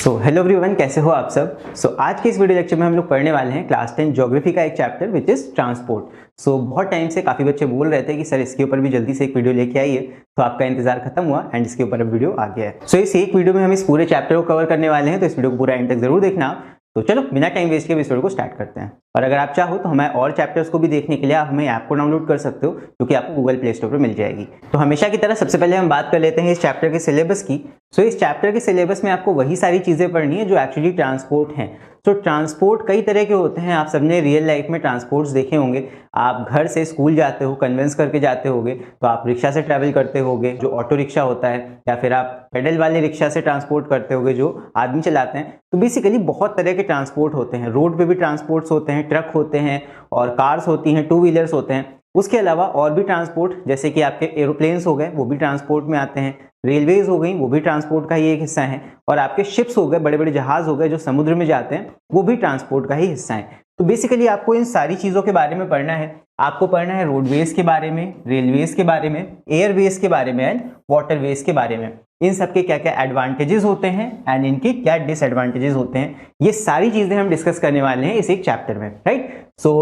Hello everyone, कैसे हो आप सब। आज के इस वीडियो लेक्चर में हम लोग पढ़ने वाले हैं क्लास 10 ज्योग्राफी का एक चैप्टर विच इज ट्रांसपोर्ट। बहुत टाइम से काफ़ी बच्चे बोल रहे थे कि सर इसके ऊपर भी जल्दी से एक वीडियो लेके आइए, तो आपका इंतजार खत्म हुआ एंड इसके ऊपर अब वीडियो आ गया है। इस एक वीडियो में हम इस पूरे चैप्टर को कवर करने वाले हैं, तो इस वीडियो को पूरा एंड तक जरूर देखना। तो चलो बिना टाइम वेस्ट किए इस वीडियो को स्टार्ट करते हैं। और अगर आप चाहो तो हमारे और चैप्टर्स को भी देखने के लिए आप हमें ऐप को डाउनलोड कर सकते हो, जो कि आपको गूगल प्ले स्टोर पर मिल जाएगी। तो हमेशा की तरह सबसे पहले हम बात कर लेते हैं इस चैप्टर के सिलेबस की। इस चैप्टर के सिलेबस में आपको वही सारी चीजें पढ़नी है जो एक्चुअली ट्रांसपोर्ट हैं। ट्रांसपोर्ट कई तरह के होते हैं, आप सबने रियल लाइफ में ट्रांसपोर्ट्स देखे होंगे। आप घर से स्कूल जाते हो, कन्वेंस करके जाते होगे, तो आप रिक्शा से ट्रैवल करते होगे जो ऑटो रिक्शा होता है, या फिर आप पेडल वाले रिक्शा से ट्रांसपोर्ट करते होगे जो आदमी चलाते हैं। तो बेसिकली बहुत तरह के ट्रांसपोर्ट होते हैं। रोड पे भी ट्रांसपोर्ट्स होते हैं, ट्रक होते हैं और कार्स होती हैं, टू व्हीलर्स होते हैं। उसके अलावा और भी ट्रांसपोर्ट जैसे कि आपके एरोप्लेन्स हो गए, वो भी ट्रांसपोर्ट में आते हैं। रेलवेज हो गई, वो भी ट्रांसपोर्ट का ही एक हिस्सा है। और आपके शिप्स हो गए, बड़े बड़े जहाज हो गए जो समुद्र में जाते हैं, वो भी ट्रांसपोर्ट का ही हिस्सा है। तो बेसिकली आपको इन सारी चीजों के बारे में पढ़ना है। आपको पढ़ना है रोडवेज के बारे में, रेलवेज के बारे में, एयरवेज के बारे में एंड वाटरवेज के बारे में। इन सब के क्या क्या एडवांटेजेस होते हैं एंड इनके क्या डिसएडवांटेजेस होते हैं, ये सारी चीजें हम डिस्कस करने वाले हैं इस एक चैप्टर में, राइट।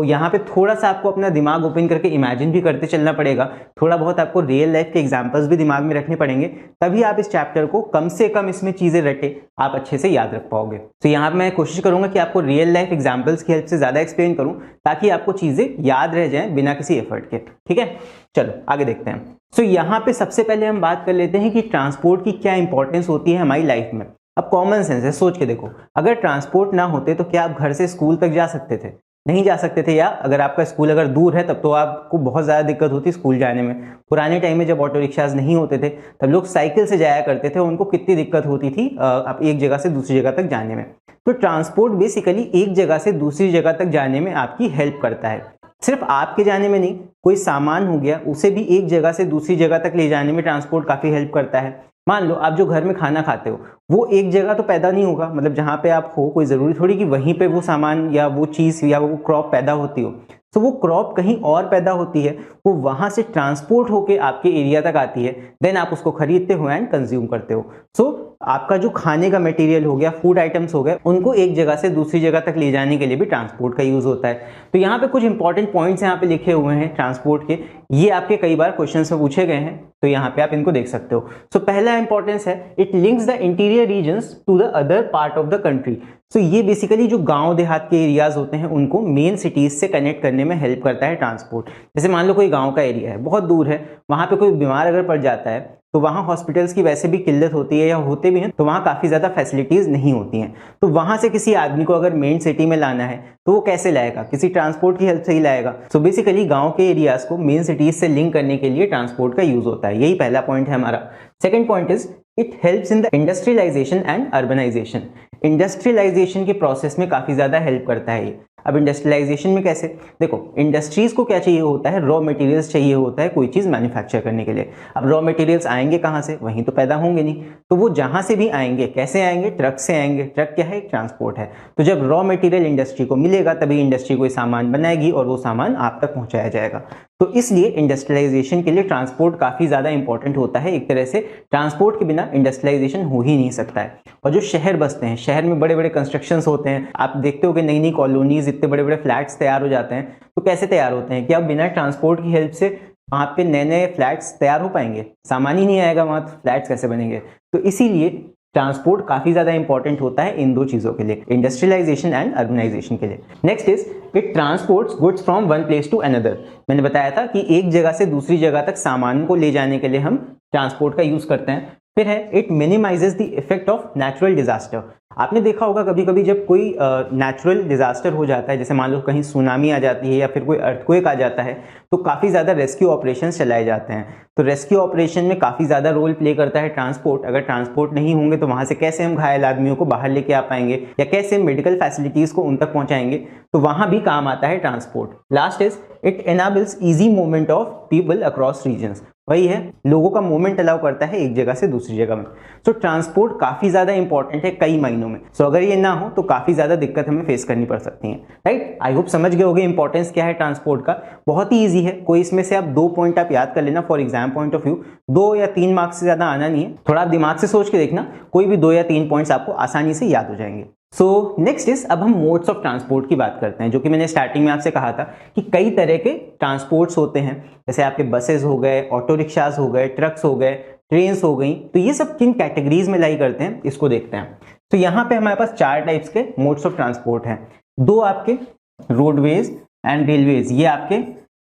यहाँ पे थोड़ा सा आपको अपना दिमाग ओपन करके इमेजिन भी करते चलना पड़ेगा। थोड़ा बहुत आपको रियल लाइफ के एग्जांपल्स भी दिमाग में रखने पड़ेंगे, तभी आप इस चैप्टर को कम से कम इसमें चीजें रटे आप अच्छे से याद रख पाओगे। यहाँ पे मैं कोशिश करूंगा कि आपको रियल लाइफ एग्जांपल्स की हेल्प से ज्यादा एक्सप्लेन करूं, ताकि आपको चीजें याद रह जाएं बिना किसी एफर्ट के। ठीक है, चलो आगे देखते हैं। यहाँ पे सबसे पहले हम बात कर लेते हैं कि ट्रांसपोर्ट की क्या इंपॉर्टेंस होती है हमारी लाइफ में। अब कॉमन सेंस है, सोच के देखो, अगर ट्रांसपोर्ट ना होते तो क्या आप घर से स्कूल तक जा सकते थे? नहीं जा सकते थे। या अगर आपका स्कूल अगर दूर है तब तो आपको बहुत ज़्यादा दिक्कत होती स्कूल जाने में। पुराने टाइम में जब ऑटो रिक्शाज नहीं होते थे तब लोग साइकिल से जाया करते थे, उनको कितनी दिक्कत होती थी आप एक जगह से दूसरी जगह तक जाने में। तो ट्रांसपोर्ट बेसिकली एक जगह से दूसरी जगह तक जाने में आपकी हेल्प करता है। सिर्फ आपके जाने में नहीं, कोई सामान हो गया उसे भी एक जगह से दूसरी जगह तक ले जाने में ट्रांसपोर्ट काफ़ी हेल्प करता है। मान लो आप जो घर में खाना खाते हो वो एक जगह तो पैदा नहीं होगा, मतलब जहाँ पे आप हो कोई ज़रूरी थोड़ी कि वहीं पे वो सामान या वो चीज़ या वो क्रॉप पैदा होती हो। तो वो क्रॉप कहीं और पैदा होती है, वो वहाँ से ट्रांसपोर्ट होके आपके एरिया तक आती है, देन आप उसको खरीदते हो एंड कंज्यूम करते हो। आपका जो खाने का मटेरियल हो गया, फूड आइटम्स हो गए, उनको एक जगह से दूसरी जगह तक ले जाने के लिए भी ट्रांसपोर्ट का यूज होता है। तो यहाँ पे कुछ इंपॉर्टेंट पॉइंट्स यहाँ पे लिखे हुए हैं ट्रांसपोर्ट के, ये आपके कई बार क्वेश्चंस में पूछे गए हैं, तो यहाँ पे आप इनको देख सकते हो। पहला इंपॉर्टेंस है, it links the interior regions to the other part of the country. ये बेसिकली जो गांव देहात के एरियाज होते हैं उनको मेन सिटीज से कनेक्ट करने में हेल्प करता है ट्रांसपोर्ट। जैसे मान लो कोई गांव का एरिया है, बहुत दूर है, वहां पे कोई बीमार अगर पड़ जाता है तो वहाँ हॉस्पिटल्स की वैसे भी किल्लत होती है या होते भी हैं, तो वहाँ काफ़ी ज़्यादा फैसिलिटीज़ नहीं होती हैं। तो वहाँ से किसी आदमी को अगर मेन सिटी में लाना है तो वो कैसे लाएगा? किसी ट्रांसपोर्ट की हेल्प से ही लाएगा। बेसिकली गांव के एरियाज को मेन सिटीज से लिंक करने के लिए ट्रांसपोर्ट का यूज होता है। यही पहला पॉइंट है हमारा। Second point is it helps in the industrialisation and urbanisation. Industrialisation के प्रोसेस में काफ़ी ज़्यादा हेल्प करता है ये। अब इंडस्ट्रियलाइजेशन में कैसे? देखो, इंडस्ट्रीज को क्या चाहिए होता है? रॉ मटेरियल्स चाहिए होता है कोई चीज़ मैन्युफैक्चर करने के लिए। अब रॉ मटेरियल्स आएंगे कहाँ से? वहीं तो पैदा होंगे नहीं, तो वो जहाँ से भी आएंगे कैसे आएंगे? ट्रक से आएंगे। ट्रक क्या है? ट्रांसपोर्ट है। तो जब रॉ मटेरियल इंडस्ट्री को मिलेगा तभी इंडस्ट्री कोई सामान बनाएगी और वो सामान आप तक पहुँचाया जाएगा। तो इसलिए इंडस्ट्रियलाइजेशन के लिए ट्रांसपोर्ट काफ़ी ज़्यादा इंपॉर्टेंट होता है। एक तरह से ट्रांसपोर्ट के बिना इंडस्ट्रियलाइजेशन हो ही नहीं सकता है। और जो शहर बसते हैं, शहर में बड़े बड़े कंस्ट्रक्शंस होते हैं, आप देखते हो कि नई नई कॉलोनीज, इतने बड़े बड़े फ्लैट्स तैयार हो जाते हैं। तो कैसे तैयार होते हैं? कि अब बिना ट्रांसपोर्ट की हेल्प से वहाँ पे नए नए फ्लैट्स तैयार हो पाएंगे? सामान ही नहीं आएगा वहाँ, तो फ्लैट्स कैसे बनेंगे? तो इसीलिए ट्रांसपोर्ट काफी ज्यादा इंपॉर्टेंट होता है इन दो चीजों के लिए, इंडस्ट्रियलाइजेशन एंड अर्बनाइजेशन के लिए। Next is it transports goods from one place to another. मैंने बताया था कि एक जगह से दूसरी जगह तक सामान को ले जाने के लिए हम ट्रांसपोर्ट का यूज करते हैं। फिर है it minimises the effect of natural disaster. आपने देखा होगा कभी कभी जब कोई नेचुरल डिजास्टर हो जाता है, जैसे मान लो कहीं सुनामी आ जाती है या फिर कोई अर्थक्वेक आ जाता है, तो काफ़ी ज़्यादा रेस्क्यू ऑपरेशंस चलाए जाते हैं। तो रेस्क्यू ऑपरेशन में काफ़ी ज़्यादा रोल प्ले करता है ट्रांसपोर्ट। अगर ट्रांसपोर्ट नहीं होंगे तो वहाँ से कैसे हम घायल आदमियों को बाहर लेके आ पाएंगे या कैसे मेडिकल फैसिलिटीज़ को उन तक पहुँचाएंगे? तो वहाँ भी काम आता है transport. Last is it enables easy movement of people across regions. वही है, लोगों का मूवमेंट अलाउ करता है एक जगह से दूसरी जगह में। सो ट्रांसपोर्ट काफी ज्यादा इंपॉर्टेंट है कई महीनों में। सो अगर ये ना हो तो काफी ज्यादा दिक्कत हमें फेस करनी पड़ सकती है, राइट। आई होप समझ गए होगे इंपॉर्टेंस क्या है ट्रांसपोर्ट का। बहुत ही ईजी है, कोई इसमें से आप 2 पॉइंट आप याद कर लेना for exam point of view. 2 या 3 मार्क्स से ज्यादा आना नहीं है, थोड़ा आप दिमाग से सोच के देखना, कोई भी 2 या 3 पॉइंट्स आपको आसानी से याद हो जाएंगे। सो नेक्स्ट इज, अब हम मोड्स ऑफ ट्रांसपोर्ट की बात करते हैं, जो कि मैंने स्टार्टिंग में आपसे कहा था कि कई तरह के ट्रांसपोर्ट्स होते हैं, जैसे आपके बसेस हो गए, ऑटो रिक्शास हो गए, ट्रक्स हो गए, ट्रेन्स हो गई। तो ये सब किन कैटेगरीज में लाई करते हैं इसको देखते हैं। तो यहाँ पे हमारे पास 4 टाइप्स के मोड्स ऑफ ट्रांसपोर्ट हैं। 2 आपके रोडवेज एंड रेलवेज, ये आपके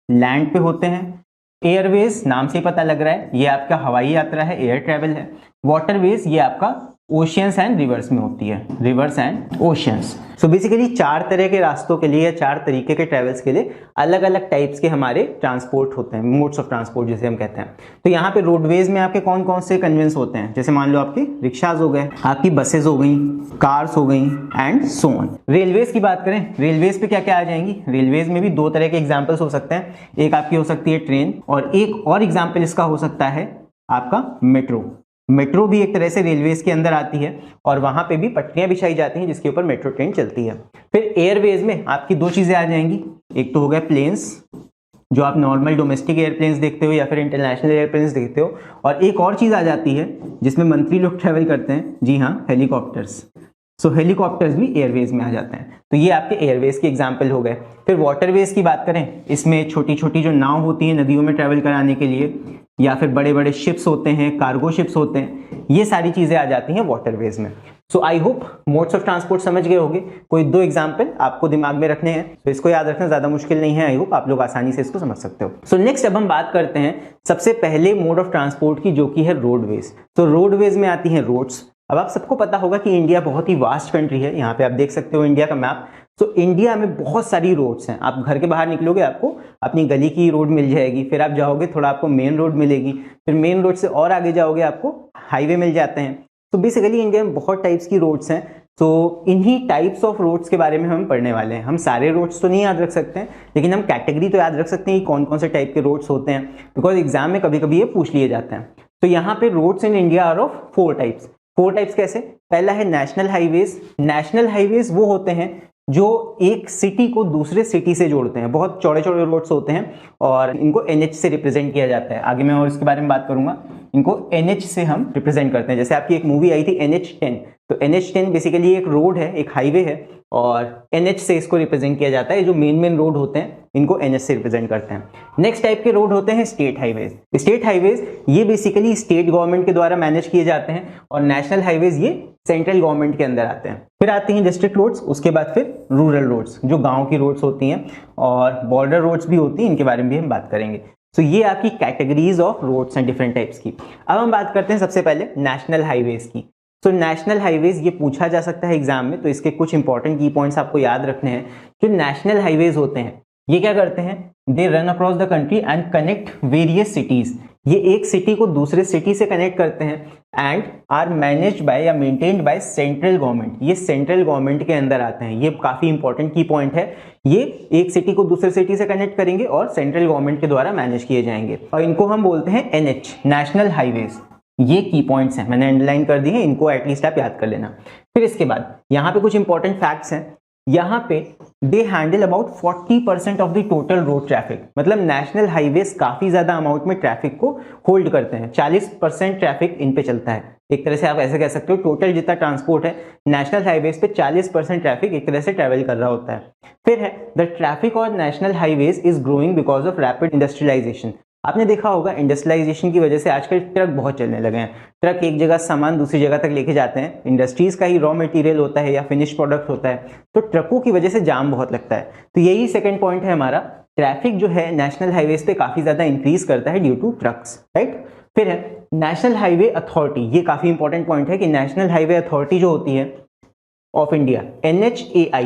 लैंड पे होते हैं। एयरवेज, नाम से ही पता लग रहा है, ये आपका हवाई यात्रा है, एयर ट्रेवल है। वाटरवेज, ये आपका ओशियंस एंड रिवर्स में होती है, reverse and oceans. So basically 4 तरह के रास्तों के लिए या 4 तरीके के ट्रेवल्स के लिए अलग अलग टाइप्स के हमारे ट्रांसपोर्ट होते हैं, मोड्स ऑफ ट्रांसपोर्ट जिसे हम कहते हैं। तो यहाँ पे रोडवेज में आपके कौन कौन से कन्वेंस होते हैं, जैसे मान लो आपकी रिक्शाज हो गए, आपकी बसेज हो गई, कार्स हो गई एंड सो ऑन। रेलवेज की बात करें, रेलवेज पे क्या क्या आ जाएंगी, रेलवेज में भी 2 तरह के एग्जाम्पल्स हो सकते हैं। एक आपकी हो सकती है ट्रेन, और एक और एग्जाम्पल इसका हो सकता है आपका मेट्रो। मेट्रो भी एक तरह से रेलवेज के अंदर आती है, और वहां पे भी पटरियां बिछाई जाती हैं जिसके ऊपर मेट्रो ट्रेन चलती है। फिर एयरवेज में आपकी 2 चीजें आ जाएंगी, एक तो हो गया प्लेन्स, जो आप नॉर्मल डोमेस्टिक एयरप्लेन्स देखते हो या फिर इंटरनेशनल एयरप्लेन्स देखते हो, और एक और चीज आ जाती है जिसमें मंत्री लोग ट्रेवल करते हैं, जी हाँ, हेलीकॉप्टर्स। सो हेलीकॉप्टर्स भी एयरवेज में आ जाते हैं। तो ये आपके एयरवेज के एग्जाम्पल हो गए। फिर वाटरवेज की बात करें, इसमें छोटी छोटी जो नाव होती है नदियों में ट्रेवल कराने के लिए, या फिर बड़े बड़े शिप्स होते हैं, कार्गो शिप्स होते हैं, ये सारी चीजें आ जाती हैं वाटरवेज में। So I hope modes of transport समझ गए होंगे। कोई 2 एग्जाम्पल आपको दिमाग में रखने हैं, तो इसको याद रखना ज्यादा मुश्किल नहीं है। आई होप आप लोग आसानी से इसको समझ सकते हो। सो नेक्स्ट अब हम बात करते हैं सबसे पहले मोड ऑफ ट्रांसपोर्ट की, जो कि है रोडवेज। तो रोडवेज में आती है रोड्स। अब आप सबको पता होगा कि इंडिया बहुत ही वास्ट कंट्री है। यहाँ पे आप देख सकते हो इंडिया का मैप। तो इंडिया में बहुत सारी रोड्स हैं। आप घर के बाहर निकलोगे आपको अपनी गली की रोड मिल जाएगी, फिर आप जाओगे थोड़ा आपको मेन रोड मिलेगी, फिर मेन रोड से और आगे जाओगे आपको हाईवे मिल जाते हैं। तो बेसिकली इंडिया में बहुत टाइप्स की रोड्स हैं। तो इन्हीं टाइप्स ऑफ रोड्स के बारे में हम पढ़ने वाले हैं। हम सारे रोड्स तो नहीं याद रख सकते हैं, लेकिन हम कैटेगरी तो याद रख सकते हैं कि कौन कौन से टाइप के रोड्स होते हैं, बिकॉज एग्जाम में कभी कभी ये पूछ लिए जाते हैं। तो यहाँ पे roads in India are of 4 types. 4 types कैसे? पहला है नेशनल हाईवेज। नेशनल हाईवेज वो होते हैं जो एक सिटी को दूसरे सिटी से जोड़ते हैं। बहुत चौड़े चौड़े रोड्स होते हैं और इनको NH से रिप्रेजेंट किया जाता है। आगे मैं और इसके बारे में बात करूंगा। इनको NH से हम रिप्रेजेंट करते हैं। जैसे आपकी एक मूवी आई थी NH10, तो NH10 बेसिकली एक रोड है, एक हाईवे है, और NH से इसको रिप्रेजेंट किया जाता है। जो मेन रोड होते हैं इनको NH से रिप्रेजेंट करते हैं। नेक्स्ट टाइप के रोड होते हैं स्टेट हाईवेज। स्टेट हाईवेज ये बेसिकली स्टेट गवर्नमेंट के द्वारा मैनेज किए जाते हैं, और नेशनल हाईवेज ये सेंट्रल गवर्नमेंट के अंदर आते हैं। फिर आती हैं डिस्ट्रिक्ट रोड्स, उसके बाद फिर रूरल रोड्स, जो गांव की रोड्स होती हैं, और बॉर्डर रोड्स भी होती हैं, इनके बारे में भी हम बात करेंगे। तो ये आपकी कैटेगरीज ऑफ रोड्स हैं डिफरेंट टाइप्स की। अब हम बात करते हैं सबसे पहले नेशनल हाईवेज की। तो नेशनल हाईवेज ये पूछा जा सकता है एग्जाम में, तो इसके कुछ इंपॉर्टेंट की पॉइंट्स आपको याद रखने हैं। जो नेशनल हाईवेज होते हैं ये क्या करते हैं? They run across the country and connect various cities. ये एक सिटी को दूसरे सिटी से कनेक्ट करते हैं एंड आर मैनेज्ड बाय या मेंटेन्ड बाय सेंट्रल गवर्नमेंट। ये सेंट्रल गवर्नमेंट के अंदर आते हैं। ये काफी इंपॉर्टेंट की पॉइंट है। ये एक सिटी को दूसरे सिटी से कनेक्ट करेंगे और सेंट्रल गवर्नमेंट के द्वारा मैनेज किए जाएंगे, और इनको हम बोलते हैं NH, नेशनल हाईवेज। ये की पॉइंट्स हैं, मैंने अंडरलाइन कर दी है, इनको एटलीस्ट आप याद कर लेना। फिर इसके बाद यहाँ पे कुछ इंपॉर्टेंट फैक्ट्स हैं। यहाँ पे they handle about 40% of the total road traffic. मतलब नेशनल हाईवेज काफी ज्यादा अमाउंट में ट्रैफिक को होल्ड करते हैं। 40% ट्रैफिक इन पे चलता है। एक तरह से आप ऐसे कह सकते हो टोटल जितना ट्रांसपोर्ट है नेशनल हाईवेज पे 40% ट्रैफिक एक तरह से ट्रेवल कर रहा होता है। फिर है the traffic on national highways is growing because of rapid industrialisation. आपने देखा होगा इंडस्ट्रियलाइजेशन की वजह से आजकल ट्रक बहुत चलने लगे हैं। ट्रक एक जगह सामान दूसरी जगह तक लेके जाते हैं। इंडस्ट्रीज का ही रॉ मटेरियल होता है या फिनिश प्रोडक्ट होता है, तो ट्रकों की वजह से जाम बहुत लगता है। तो यही सेकंड पॉइंट है हमारा। ट्रैफिक जो है नेशनल हाईवेज पे काफी ज्यादा इंक्रीज करता है ड्यू टू ट्रक्स, राइट। फिर है नेशनल हाईवे अथॉरिटी। ये काफी इंपॉर्टेंट पॉइंट है कि नेशनल हाईवे अथॉरिटी जो होती है ऑफ इंडिया, NHAI,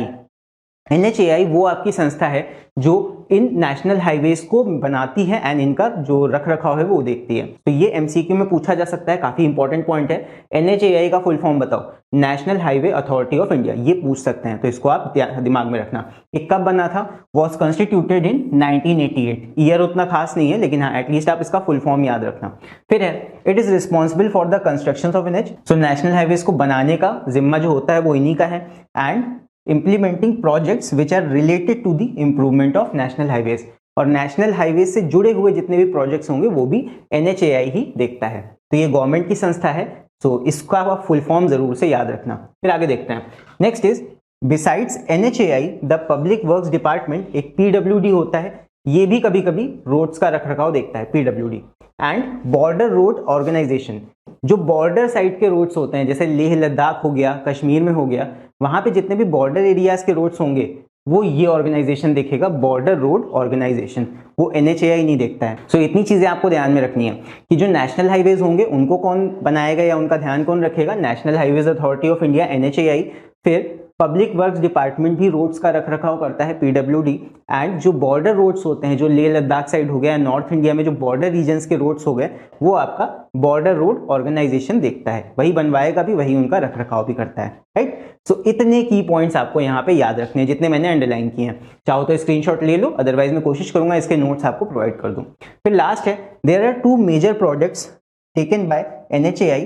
NHAI वो आपकी संस्था है जो इन नेशनल हाईवेज को बनाती है एंड इनका जो रख रखाव है वो देखती है। तो ये MCQ में पूछा जा सकता है, काफी इंपॉर्टेंट पॉइंट है। NHAI का फुल फॉर्म बताओ, national highway authority of India, ये पूछ सकते हैं, तो इसको आप दिमाग में रखना। ये कब बना था? Was constituted in 1988। ईयर उतना खास नहीं है, लेकिन हाँ एटलीस्ट आप इसका फुल फॉर्म याद रखना। फिर है it is responsible for the construction of NH। So national highways को बनाने का जिम्मा जो होता है वो इन्हीं का है, and implementing projects which are related to the improvement of national highways। और नेशनल हाईवेज से जुड़े हुए जितने भी प्रोजेक्ट्स होंगे वो भी NHAI ही देखता है। तो ये गवर्नमेंट की संस्था है, सो इसका आप फुल फॉर्म जरूर से याद रखना। फिर आगे देखते हैं। Next is besides NHAI the public works department, एक PWD होता है, ये भी कभी कभी रोड्स का रखरखाव देखता है, PWD। And border road organisation, जो बॉर्डर साइड के रोड्स होते हैं, जैसे लेह लद्दाख हो गया, कश्मीर में हो गया, वहां पे जितने भी बॉर्डर एरियाज के रोड्स होंगे वो ये ऑर्गेनाइजेशन देखेगा, बॉर्डर रोड ऑर्गेनाइजेशन, वो NHAI नहीं देखता है। सो इतनी चीजें आपको ध्यान में रखनी है कि जो नेशनल हाईवेज होंगे उनको कौन बनाएगा या उनका ध्यान कौन रखेगा? National highways authority of India, NHAI। फिर पब्लिक वर्क्स डिपार्टमेंट भी रोड्स का रखरखाव करता है, PWD। एंड जो बॉर्डर रोड्स होते हैं, जो लेह लद्दाख साइड हो गया, नॉर्थ इंडिया में जो बॉर्डर रीजन्स के रोड्स हो गए, वो आपका बॉर्डर रोड ऑर्गेनाइजेशन देखता है, वही बनवाएगा भी, वही उनका रखरखाव भी करता है, राइट। सो इतने की पॉइंट्स आपको यहाँ पे याद रखने हैं, जितने मैंने अंडरलाइन किए हैं। चाहो तो स्क्रीनशॉट ले लो, अदरवाइज मैं कोशिश करूंगा इसके नोट्स आपको प्रोवाइड कर दूं। फिर लास्ट है, there are 2 major projects taken by NHAI,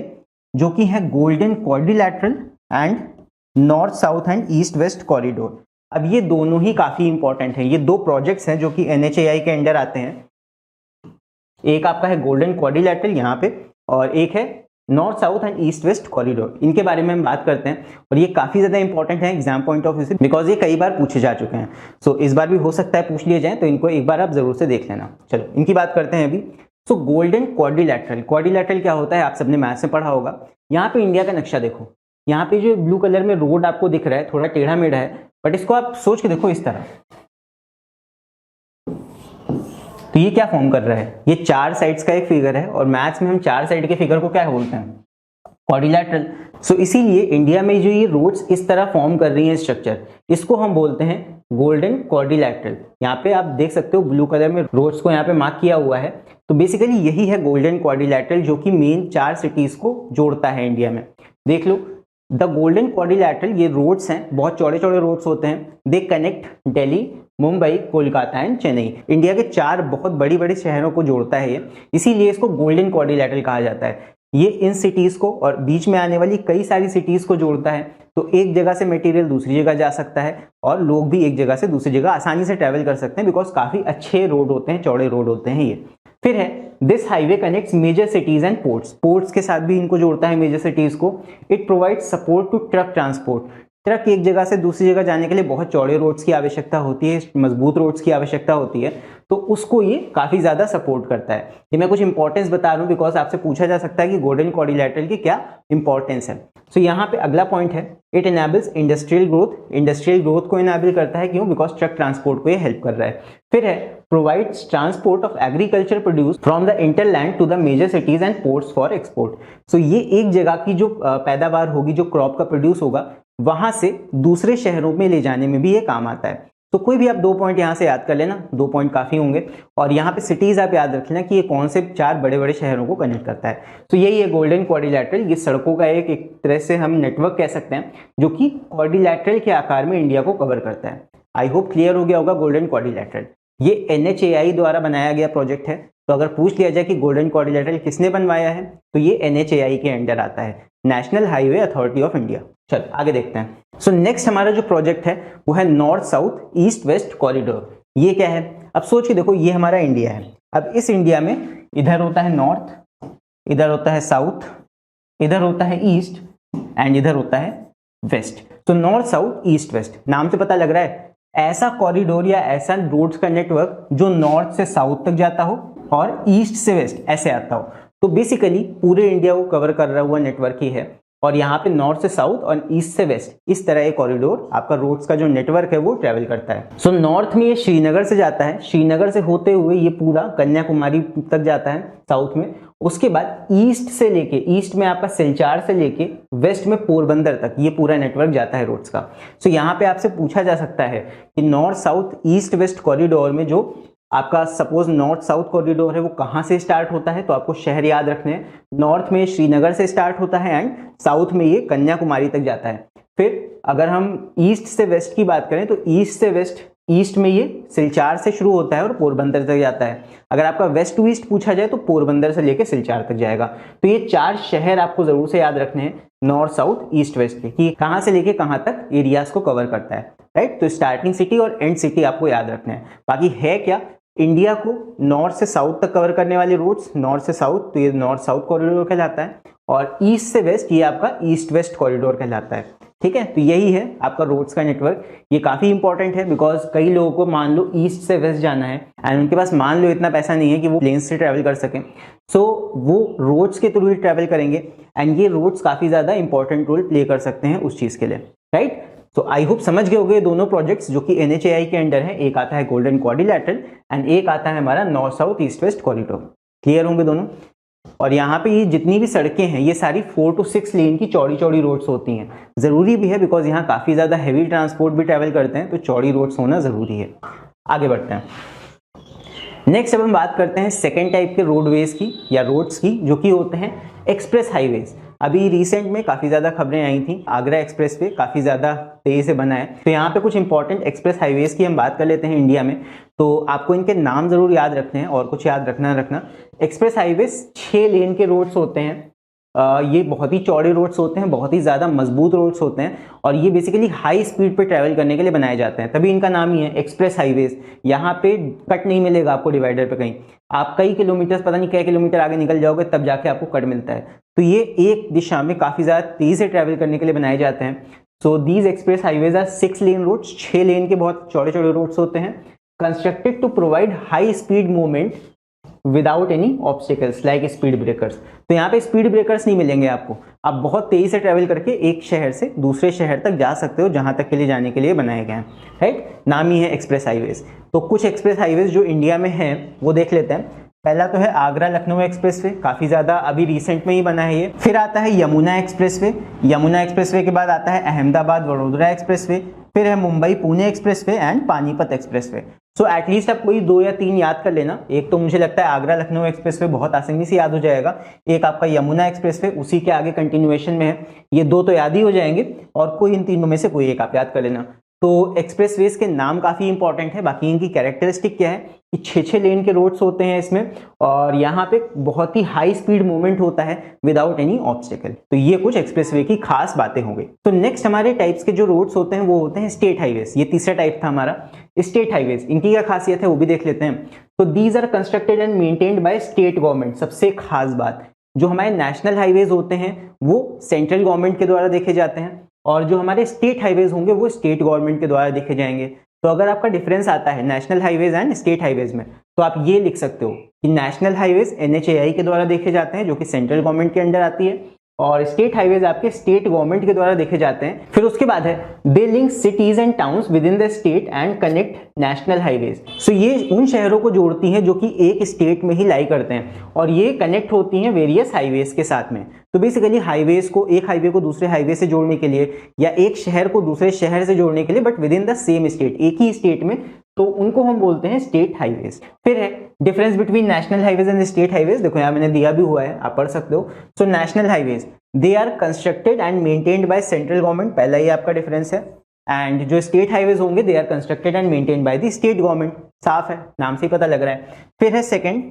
जो कि है golden quadrilateral and north south and east west corridor. अब ये दोनों ही काफी इंपॉर्टेंट हैं, ये 2 प्रोजेक्ट्स हैं जो कि NHAI के अंडर आते हैं। एक आपका है गोल्डन क्वाड्रिलैटरल यहाँ पे, और एक है north south and east west corridor. इनके बारे में हम बात करते हैं, और ये काफी ज्यादा इंपॉर्टेंट है एग्जाम पॉइंट ऑफ व्यू से, बिकॉज ये कई बार पूछे जा चुके हैं। सो इस बार भी हो सकता है पूछ लिए जाए, तो इनको एक बार आप जरूर से देख लेना। चलो इनकी बात करते हैं अभी। सो गोल्डन क्वाड्रिलैटरल, क्वाड्रिलैटरल क्या होता है आप सबने मैथ्स में पढ़ा होगा। यहाँ पे इंडिया का नक्शा देखो, यहाँ पे जो ब्लू कलर में रोड आपको दिख रहा है थोड़ा टेढ़ा मेढ़ा है, बट इसको आप सोच के देखो इस तरह, तो ये क्या फॉर्म कर रहा है? ये 4 साइड्स का एक फिगर है, और मैथ्स में हम 4 साइड के फिगर को क्या बोलते हैं? क्वाड्रिलैटरल। सो इसीलिए इंडिया में जो ये रोड्स इस तरह फॉर्म कर रही हैं स्ट्रक्चर, इसको हम बोलते हैं गोल्डन क्वाड्रिलैटरल। यहाँ पे आप देख सकते हो ब्लू कलर में रोड्स को यहाँ पे मार्क किया हुआ है, तो बेसिकली यही है गोल्डन क्वाड्रिलैटरल, जो कि मेन 4 सिटीज को जोड़ता है इंडिया में। देख लो, द गोल्डन क्वाड्रिलैटरल, ये रोड्स हैं, बहुत चौड़े चौड़े रोड्स होते हैं, they connect Delhi, Mumbai, Kolkata and Chennai. India के 4 बहुत बड़ी बड़ी शहरों को जोड़ता है ये, इसीलिए इसको गोल्डन क्वाड्रिलैटरल कहा जाता है। ये इन सिटीज को और बीच में आने वाली कई सारी सिटीज को जोड़ता है, तो एक जगह से मटेरियल दूसरी जगह जा सकता है, और लोग भी एक जगह से दूसरी जगह आसानी से ट्रैवल कर सकते हैं, बिकॉज काफी अच्छे रोड होते हैं, चौड़े रोड होते हैं ये। फिर है this highway connects major cities and ports, ports के साथ भी इनको जोड़ता है, मेजर सिटीज को। It provides support to truck transport, truck एक जगह से दूसरी जगह जाने के लिए बहुत चौड़े रोड्स की आवश्यकता होती है, मजबूत रोड्स की आवश्यकता होती है, तो उसको ये काफी ज्यादा सपोर्ट करता है। ये मैं कुछ इंपॉर्टेंस बता रहा हूँ, बिकॉज आपसे पूछा जा सकता है कि गोल्डन क्वाड्रिलैटरल की क्या इंपॉर्टेंस है। सो यहाँ पे अगला पॉइंट है, it enables industrial growth, industrial growth को एनेबल करता है, क्यों? बिकॉज ट्रक ट्रांसपोर्ट को ये हेल्प कर रहा है। फिर है provides transport of agriculture produce from the hinterland to the major cities and ports for export. So ये एक जगह की जो पैदावार होगी, जो क्रॉप का प्रोड्यूस होगा, वहां से दूसरे शहरों में ले जाने में भी ये काम आता है। तो कोई भी आप 2 पॉइंट यहाँ से याद कर लेना, 2 पॉइंट काफी होंगे। और यहाँ पे सिटीज आप याद रख लेना कि ये कौन से 4 बड़े बड़े शहरों को कनेक्ट करता है। तो यही है गोल्डन क्वाड्रिलैटरल, ये सड़कों का एक तरह से हम नेटवर्क कह सकते हैं, जो कि क्वाड्रिलैटरल के आकार में इंडिया को कवर करता है। आई होप क्लियर हो गया होगा गोल्डन क्वाड्रिलैटरल। ये NHAI द्वारा बनाया गया प्रोजेक्ट है, तो अगर पूछ लिया जाए कि गोल्डन क्वाड्रिलैटरल किसने बनवाया है, तो ये NHAI के अंडर आता है, national highway authority of India. चल आगे देखते हैं। सो नेक्स्ट हमारा जो प्रोजेक्ट है वो है north south east west corridor. ये क्या है? अब सोच के देखो, ये हमारा इंडिया है। अब इस इंडिया में इधर होता है नॉर्थ, इधर होता है साउथ, इधर होता है ईस्ट, एंड इधर होता है वेस्ट। तो नॉर्थ साउथ ईस्ट वेस्ट, नाम से पता लग रहा है ऐसा कॉरिडोर या ऐसा रोड्स का नेटवर्क जो नॉर्थ से साउथ तक जाता हो और ईस्ट से वेस्ट ऐसे आता हो। तो बेसिकली पूरे इंडिया को कवर कर रहा हुआ नेटवर्क ही है। और यहाँ पे नॉर्थ से साउथ और ईस्ट से वेस्ट इस तरह एक कॉरिडोर आपका रोड्स का जो नेटवर्क है वो ट्रेवल करता है। सो नॉर्थ में ये श्रीनगर से जाता है, श्रीनगर से होते हुए ये पूरा कन्याकुमारी तक जाता है साउथ में। उसके बाद ईस्ट से लेके, ईस्ट में आपका सिलचार से लेके वेस्ट में पोरबंदर तक ये पूरा नेटवर्क जाता है रोड्स का। सो यहाँ पे आपसे पूछा जा सकता है कि north south east west corridor में जो आपका सपोज नॉर्थ साउथ कॉरिडोर है वो कहाँ से स्टार्ट होता है, तो आपको शहर याद रखने हैं। नॉर्थ में श्रीनगर से स्टार्ट होता है एंड साउथ में ये कन्याकुमारी तक जाता है। फिर अगर हम ईस्ट से वेस्ट की बात करें तो ईस्ट से वेस्ट, ईस्ट में ये सिलचार से शुरू होता है और पोरबंदर तक जाता है। अगर आपका वेस्ट टू ईस्ट पूछा जाए तो पोरबंदर से लेकर सिलचार तक जाएगा। तो ये 4 शहर आपको जरूर से याद रखने हैं नॉर्थ साउथ ईस्ट वेस्ट के, कि कहाँ से लेके कहाँ तक एरियाज को कवर करता है, राइट। तो स्टार्टिंग सिटी और एंड सिटी आपको याद रखना है। बाकी है क्या, इंडिया को नॉर्थ से साउथ तक कवर करने वाले रोड्स, नॉर्थ से साउथ तो ये नॉर्थ साउथ कॉरिडोर कहलाता है, और ईस्ट से वेस्ट ये आपका ईस्ट वेस्ट कॉरिडोर कहलाता है। ठीक है, तो यही है आपका रोड्स का नेटवर्क। ये काफी इंपॉर्टेंट है बिकॉज कई लोगों को मान लो ईस्ट से वेस्ट जाना है एंड उनके पास मान लो इतना पैसा नहीं है कि वो प्लेन से ट्रैवल कर सकें, सो वो रोड्स के थ्रू ही ट्रैवल करेंगे एंड ये रोड्स काफी ज्यादा इंपॉर्टेंट रोल प्ले कर सकते हैं उस चीज के लिए, राइट। तो आई होप समझ गए होंगे दोनों प्रोजेक्ट्स जो कि NHAI के अंडर है। एक आता है गोल्डन क्वाड्रिलैटरल एंड एक आता है हमारा north south east west corridor. Clear होंगे दोनों। और यहाँ पे ये जितनी भी सड़कें हैं ये सारी 4 to 6 लेन की चौड़ी चौड़ी रोड्स होती हैं। जरूरी भी है बिकॉज यहाँ काफी ज्यादा हैवी ट्रांसपोर्ट भी ट्रैवल करते हैं, तो चौड़ी रोड्स होना जरूरी है। आगे बढ़ते हैं। नेक्स्ट अब हम बात करते हैं सेकेंड टाइप के रोडवेज की या रोड्स की, जो कि होते हैं एक्सप्रेस हाईवेज। अभी रिसेंट में काफी ज्यादा खबरें आई थी, आगरा एक्सप्रेस वे काफी ज्यादा तेजी से बना है। तो यहाँ पे कुछ इंपॉर्टेंट एक्सप्रेस हाईवेज की हम बात कर लेते हैं इंडिया में। तो आपको इनके नाम जरूर याद रखने हैं और कुछ याद रखना। एक्सप्रेस हाईवेज 6 लेन के रोड्स होते हैं। ये बहुत ही चौड़े रोड्स होते हैं, बहुत ही ज्यादा मजबूत रोड्स होते हैं और ये बेसिकली हाई स्पीड पे ट्रैवल करने के लिए बनाए जाते हैं, तभी इनका नाम ही है एक्सप्रेस हाईवेज। यहाँ पे कट नहीं मिलेगा आपको डिवाइडर पे कहीं, आप कई किलोमीटर, पता नहीं क्या किलोमीटर आगे निकल जाओगे तब जाके आपको कट मिलता है। तो ये एक दिशा में काफी ज्यादा तेजी से ट्रैवल करने के लिए बनाए जाते हैं। So these express highways are 6 lane roads, 6 lane के बहुत चौड़े चौड़े रोड्स होते हैं, constructed to provide high speed movement without any obstacles like speed breakers. तो यहाँ पे स्पीड ब्रेकर्स नहीं मिलेंगे आपको, आप बहुत तेजी से ट्रैवल करके एक शहर से दूसरे शहर तक जा सकते हो जहां तक के लिए जाने के लिए बनाए गए हैं, राइट। नाम ही है एक्सप्रेस हाईवेज। तो कुछ एक्सप्रेस हाईवेज जो इंडिया में हैं वो देख लेते हैं। पहला तो है आगरा लखनऊ एक्सप्रेसवे, काफी ज्यादा अभी रिसेंट में ही बना है ये। फिर आता है यमुना एक्सप्रेसवे, यमुना एक्सप्रेसवे के बाद आता है अहमदाबाद वडोदरा एक्सप्रेसवे, फिर है Mumbai Pune expressway and Panipat expressway. So at least आप कोई 2 या 3 याद कर लेना। एक तो मुझे लगता है आगरा लखनऊ एक्सप्रेसवे बहुत आसानी से याद हो जाएगा, एक आपका यमुना एक्सप्रेसवे उसी के आगे कंटिन्यूएशन में है, ये 2 तो याद ही हो जाएंगे और कोई इन तीनों में से कोई एक आप याद कर लेना। तो एक्सप्रेसवेज के नाम काफी इंपॉर्टेंट है। बाकी इनकी कैरेक्टरिस्टिक क्या है कि 6-6 लेन के रोड्स होते हैं इसमें और यहाँ पे बहुत ही हाई स्पीड मूवमेंट होता है विदाउट एनी ऑब्स्टिकल। तो ये कुछ एक्सप्रेसवे की खास बातें होंगी। तो नेक्स्ट हमारे टाइप्स के जो रोड्स होते हैं वो होते हैं स्टेट हाईवेज। ये तीसरा टाइप था हमारा स्टेट हाईवेज। इनकी क्या खासियत है वो भी देख लेते हैं। तो these are constructed and maintained by state government. सबसे खास बात, जो हमारे नेशनल हाईवेज होते हैं वो सेंट्रल गवर्नमेंट के द्वारा देखे जाते हैं और जो हमारे स्टेट हाईवेज होंगे वो स्टेट गवर्नमेंट के द्वारा देखे जाएंगे। तो अगर आपका डिफरेंस आता है national highways and state highways में, तो आप ये लिख सकते हो कि नेशनल हाईवेज NHAI के द्वारा देखे जाते हैं जो कि सेंट्रल गवर्नमेंट के अंडर आती है, और स्टेट हाईवेज आपके स्टेट गवर्नमेंट के द्वारा देखे जाते हैं। फिर उसके बाद है they link cities and towns within the state and connect national highways. So ये उन शहरों को जोड़ती हैं जो कि एक स्टेट में ही लाई करते हैं और ये कनेक्ट होती हैं वेरियस हाईवेज के साथ में। तो बेसिकली हाईवेज को, एक हाईवे को दूसरे हाईवे से जोड़ने के लिए या एक शहर को दूसरे शहर से जोड़ने के लिए, but with in the same state, एक ही स्टेट में, तो उनको हम बोलते हैं स्टेट हाईवेज। फिर है difference between national highways and state highways. देखो यहाँ मैंने दिया भी हुआ है, आप पढ़ सकते हो। So national highways they are constructed and maintained by central government, पहला ही आपका डिफरेंस है। एंड जो स्टेट हाईवेज होंगे they are constructed and maintained by the state government. साफ है, नाम से ही पता लग रहा है। फिर है second,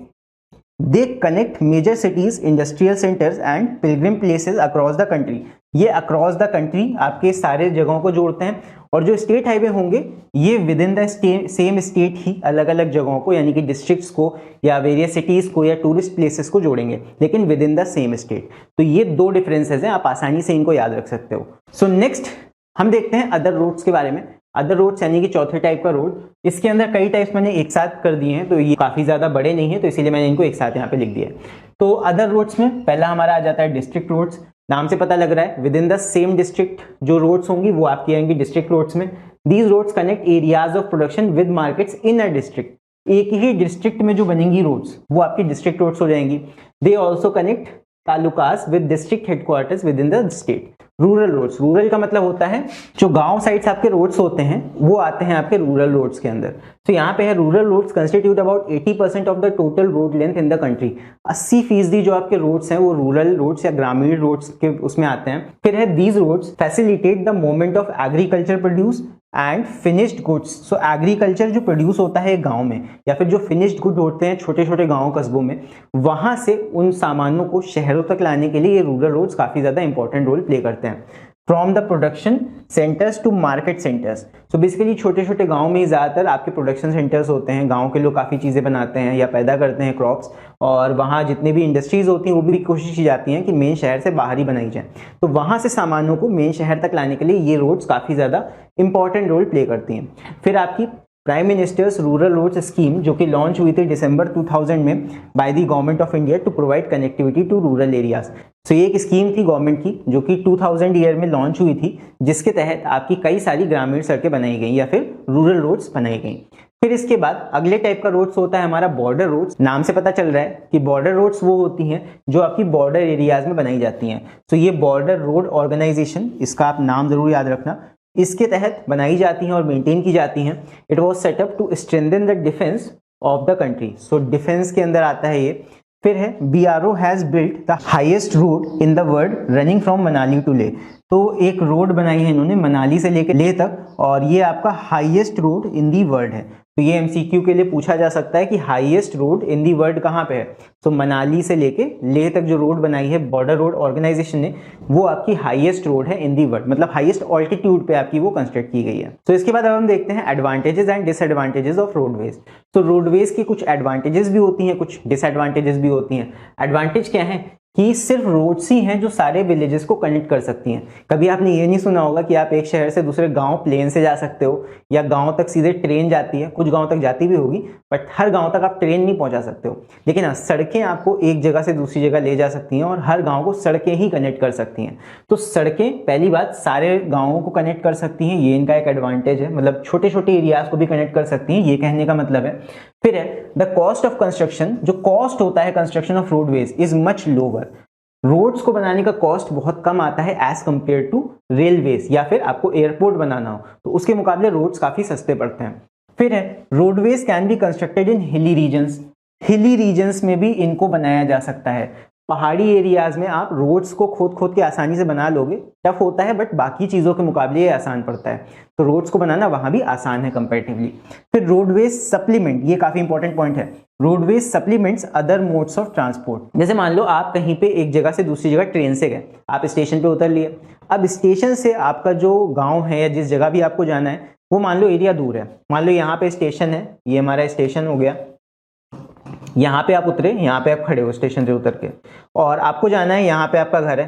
they connect major cities, industrial centres and pilgrim places across the country. ये अक्रॉस द कंट्री आपके सारे जगहों को जोड़ते हैं। और जो स्टेट हाईवे होंगे ये within the same state ही अलग अलग जगहों को, यानी कि डिस्ट्रिक्ट्स को या वेरियस सिटीज को या टूरिस्ट प्लेसेस को जोड़ेंगे, लेकिन with in the same state. तो ये 2 डिफरेंसेस हैं, आप आसानी से इनको याद रख सकते हो। सो नेक्स्ट हम देखते हैं अदर रोड्स के बारे में। अदर रोड्स यानी कि चौथे टाइप का रोड, इसके अंदर कई टाइप्स मैंने एक साथ कर दिए हैं, तो ये काफी ज्यादा बड़े नहीं है, तो इसीलिए मैंने इनको एक साथ यहाँ पे लिख दिया है। तो अदर रोड्स में पहला हमारा आ जाता है डिस्ट्रिक्ट रोड्स। नाम से पता लग रहा है within the same district जो रोड्स होंगी वो आपकी आएंगी डिस्ट्रिक्ट रोड्स में। These roads connect areas of production with markets in a district. एक ही डिस्ट्रिक्ट में जो बनेंगी रोड्स वो आपकी डिस्ट्रिक्ट रोड्स हो जाएंगी। They also connect talukas with district headquarters within the state. Rural roads, rural का मतलब होता है जो गांव साइड से आपके रोड्स होते हैं वो आते हैं आपके रूरल रोड्स के अंदर। तो यहाँ पे है rural roads constitute about 80% of the total road length in the country. 80% जो आपके रोड्स हैं वो रूरल रोड्स या ग्रामीण रोड्स के उसमें आते हैं। फिर है these roads facilitate the movement of agriculture produce and finished goods. So agriculture जो प्रोड्यूस होता है गांव में या फिर जो फिनिश्ड गुड होते हैं छोटे छोटे गांव कस्बों में, वहां से उन सामानों को शहरों तक लाने के लिए ये रूरल रोड्स काफी ज्यादा इंपॉर्टेंट रोल प्ले करते हैं। From the production centres to market centres. So basically छोटे छोटे गांव में ही ज्यादातर आपके प्रोडक्शन सेंटर्स होते हैं। गांव के लोग काफी चीजें बनाते हैं या पैदा करते हैं क्रॉप्स, और वहाँ जितनी भी इंडस्ट्रीज होती हैं वो भी कोशिश की जाती है कि मेन शहर से बाहर ही बनाई जाए। तो वहाँ से सामानों को मेन शहर तक लाने के लिए ये रोड्स काफ़ी ज़्यादा इंपॉर्टेंट रोल प्ले करती हैं। फिर आपकी Prime Minister's rural roads scheme जो कि लॉन्च हुई थी दिसंबर 2000 में by the government of India to provide connectivity to rural areas. So ये एक स्कीम थी गवर्नमेंट की जो कि 2000 ईयर में लॉन्च हुई थी, जिसके तहत आपकी कई सारी ग्रामीण सड़कें बनाई गई या फिर रूरल रोड्स बनाई गई। फिर इसके बाद अगले टाइप का रोड्स होता है हमारा बॉर्डर रोड्स। नाम से पता चल रहा है कि बॉर्डर रोड्स वो होती हैं जो आपकी बॉर्डर एरियाज में बनाई जाती हैं। तो ये बॉर्डर रोड ऑर्गेनाइजेशन, इसका आप नाम जरूर याद रखना, इसके तहत बनाई जाती हैं और मेंटेन की जाती हैं। It was set up to strengthen the defence of the country. So defence के अंदर आता है ये। फिर है BRO has built the highest road in the world running from Manali to Leh. तो एक रोड बनाई है इन्होंने मनाली से लेकर लेह तक, और ये आपका highest road in the world है। तो ये MCQ के लिए पूछा जा सकता है कि highest road in the world कहाँ पे है। तो मनाली से लेके लेह तक जो रोड बनाई है बॉर्डर रोड ऑर्गेनाइजेशन ने, वो आपकी हाईएस्ट रोड है इन दी वर्ल्ड, मतलब हाईएस्ट ऑल्टीट्यूड पे आपकी वो कंस्ट्रक्ट की गई है। तो इसके बाद अब हम देखते हैं advantages and disadvantages of roadways. तो रोडवेज की कुछ एडवांटेजेस भी होती हैं, कुछ डिसएडवांटेजेस भी होती हैं। एडवांटेज क्या है कि सिर्फ रोड्स ही हैं जो सारे विलेजेस को कनेक्ट कर सकती हैं। कभी आपने ये नहीं सुना होगा कि आप एक शहर से दूसरे गांव प्लेन से जा सकते हो या गांव तक सीधे ट्रेन जाती है। कुछ गांव तक जाती भी होगी बट हर गांव तक आप ट्रेन नहीं पहुंचा सकते हो। लेकिन हाँ, सड़कें आपको एक जगह से दूसरी जगह ले जा सकती हैं और हर गांव को सड़कें ही कनेक्ट कर सकती हैं। तो सड़कें पहली बात सारे गाँवों को कनेक्ट कर सकती हैं, ये इनका एक एडवांटेज है। मतलब छोटे छोटे एरियाज को भी कनेक्ट कर सकती हैं, ये कहने का मतलब है। फिर है द कॉस्ट ऑफ कंस्ट्रक्शन। जो कॉस्ट होता है construction of roadways is much lower. Roads को बनाने का कॉस्ट बहुत कम आता है एज कंपेयर टू रेलवेज, या फिर आपको एयरपोर्ट बनाना हो तो उसके मुकाबले रोड्स काफी सस्ते पड़ते हैं। फिर है roadways can be constructed in hilly regions. हिली रीजन्स में भी इनको बनाया जा सकता है। पहाड़ी एरियाज में आप रोड्स को खोद खोद के आसानी से बना लोगे, टफ होता है बट बाकी चीज़ों के मुकाबले ये आसान पड़ता है। तो रोड्स को बनाना वहाँ भी आसान है कंपैरेटिवली। फिर रोडवेज सप्लीमेंट, ये काफ़ी इंपॉर्टेंट पॉइंट है। Roadways supplements other modes of transport. जैसे मान लो आप कहीं पे एक जगह से दूसरी जगह ट्रेन से गए, आप स्टेशन पे उतर लिए। अब स्टेशन से आपका जो गाँव है या जिस जगह भी आपको जाना है वो मान लो एरिया दूर है। मान लो यहाँ पे स्टेशन है, ये हमारा स्टेशन हो गया, यहाँ पे आप उतरे, यहाँ पे आप खड़े हो स्टेशन से उतर के, और आपको जाना है यहाँ पे आपका घर है।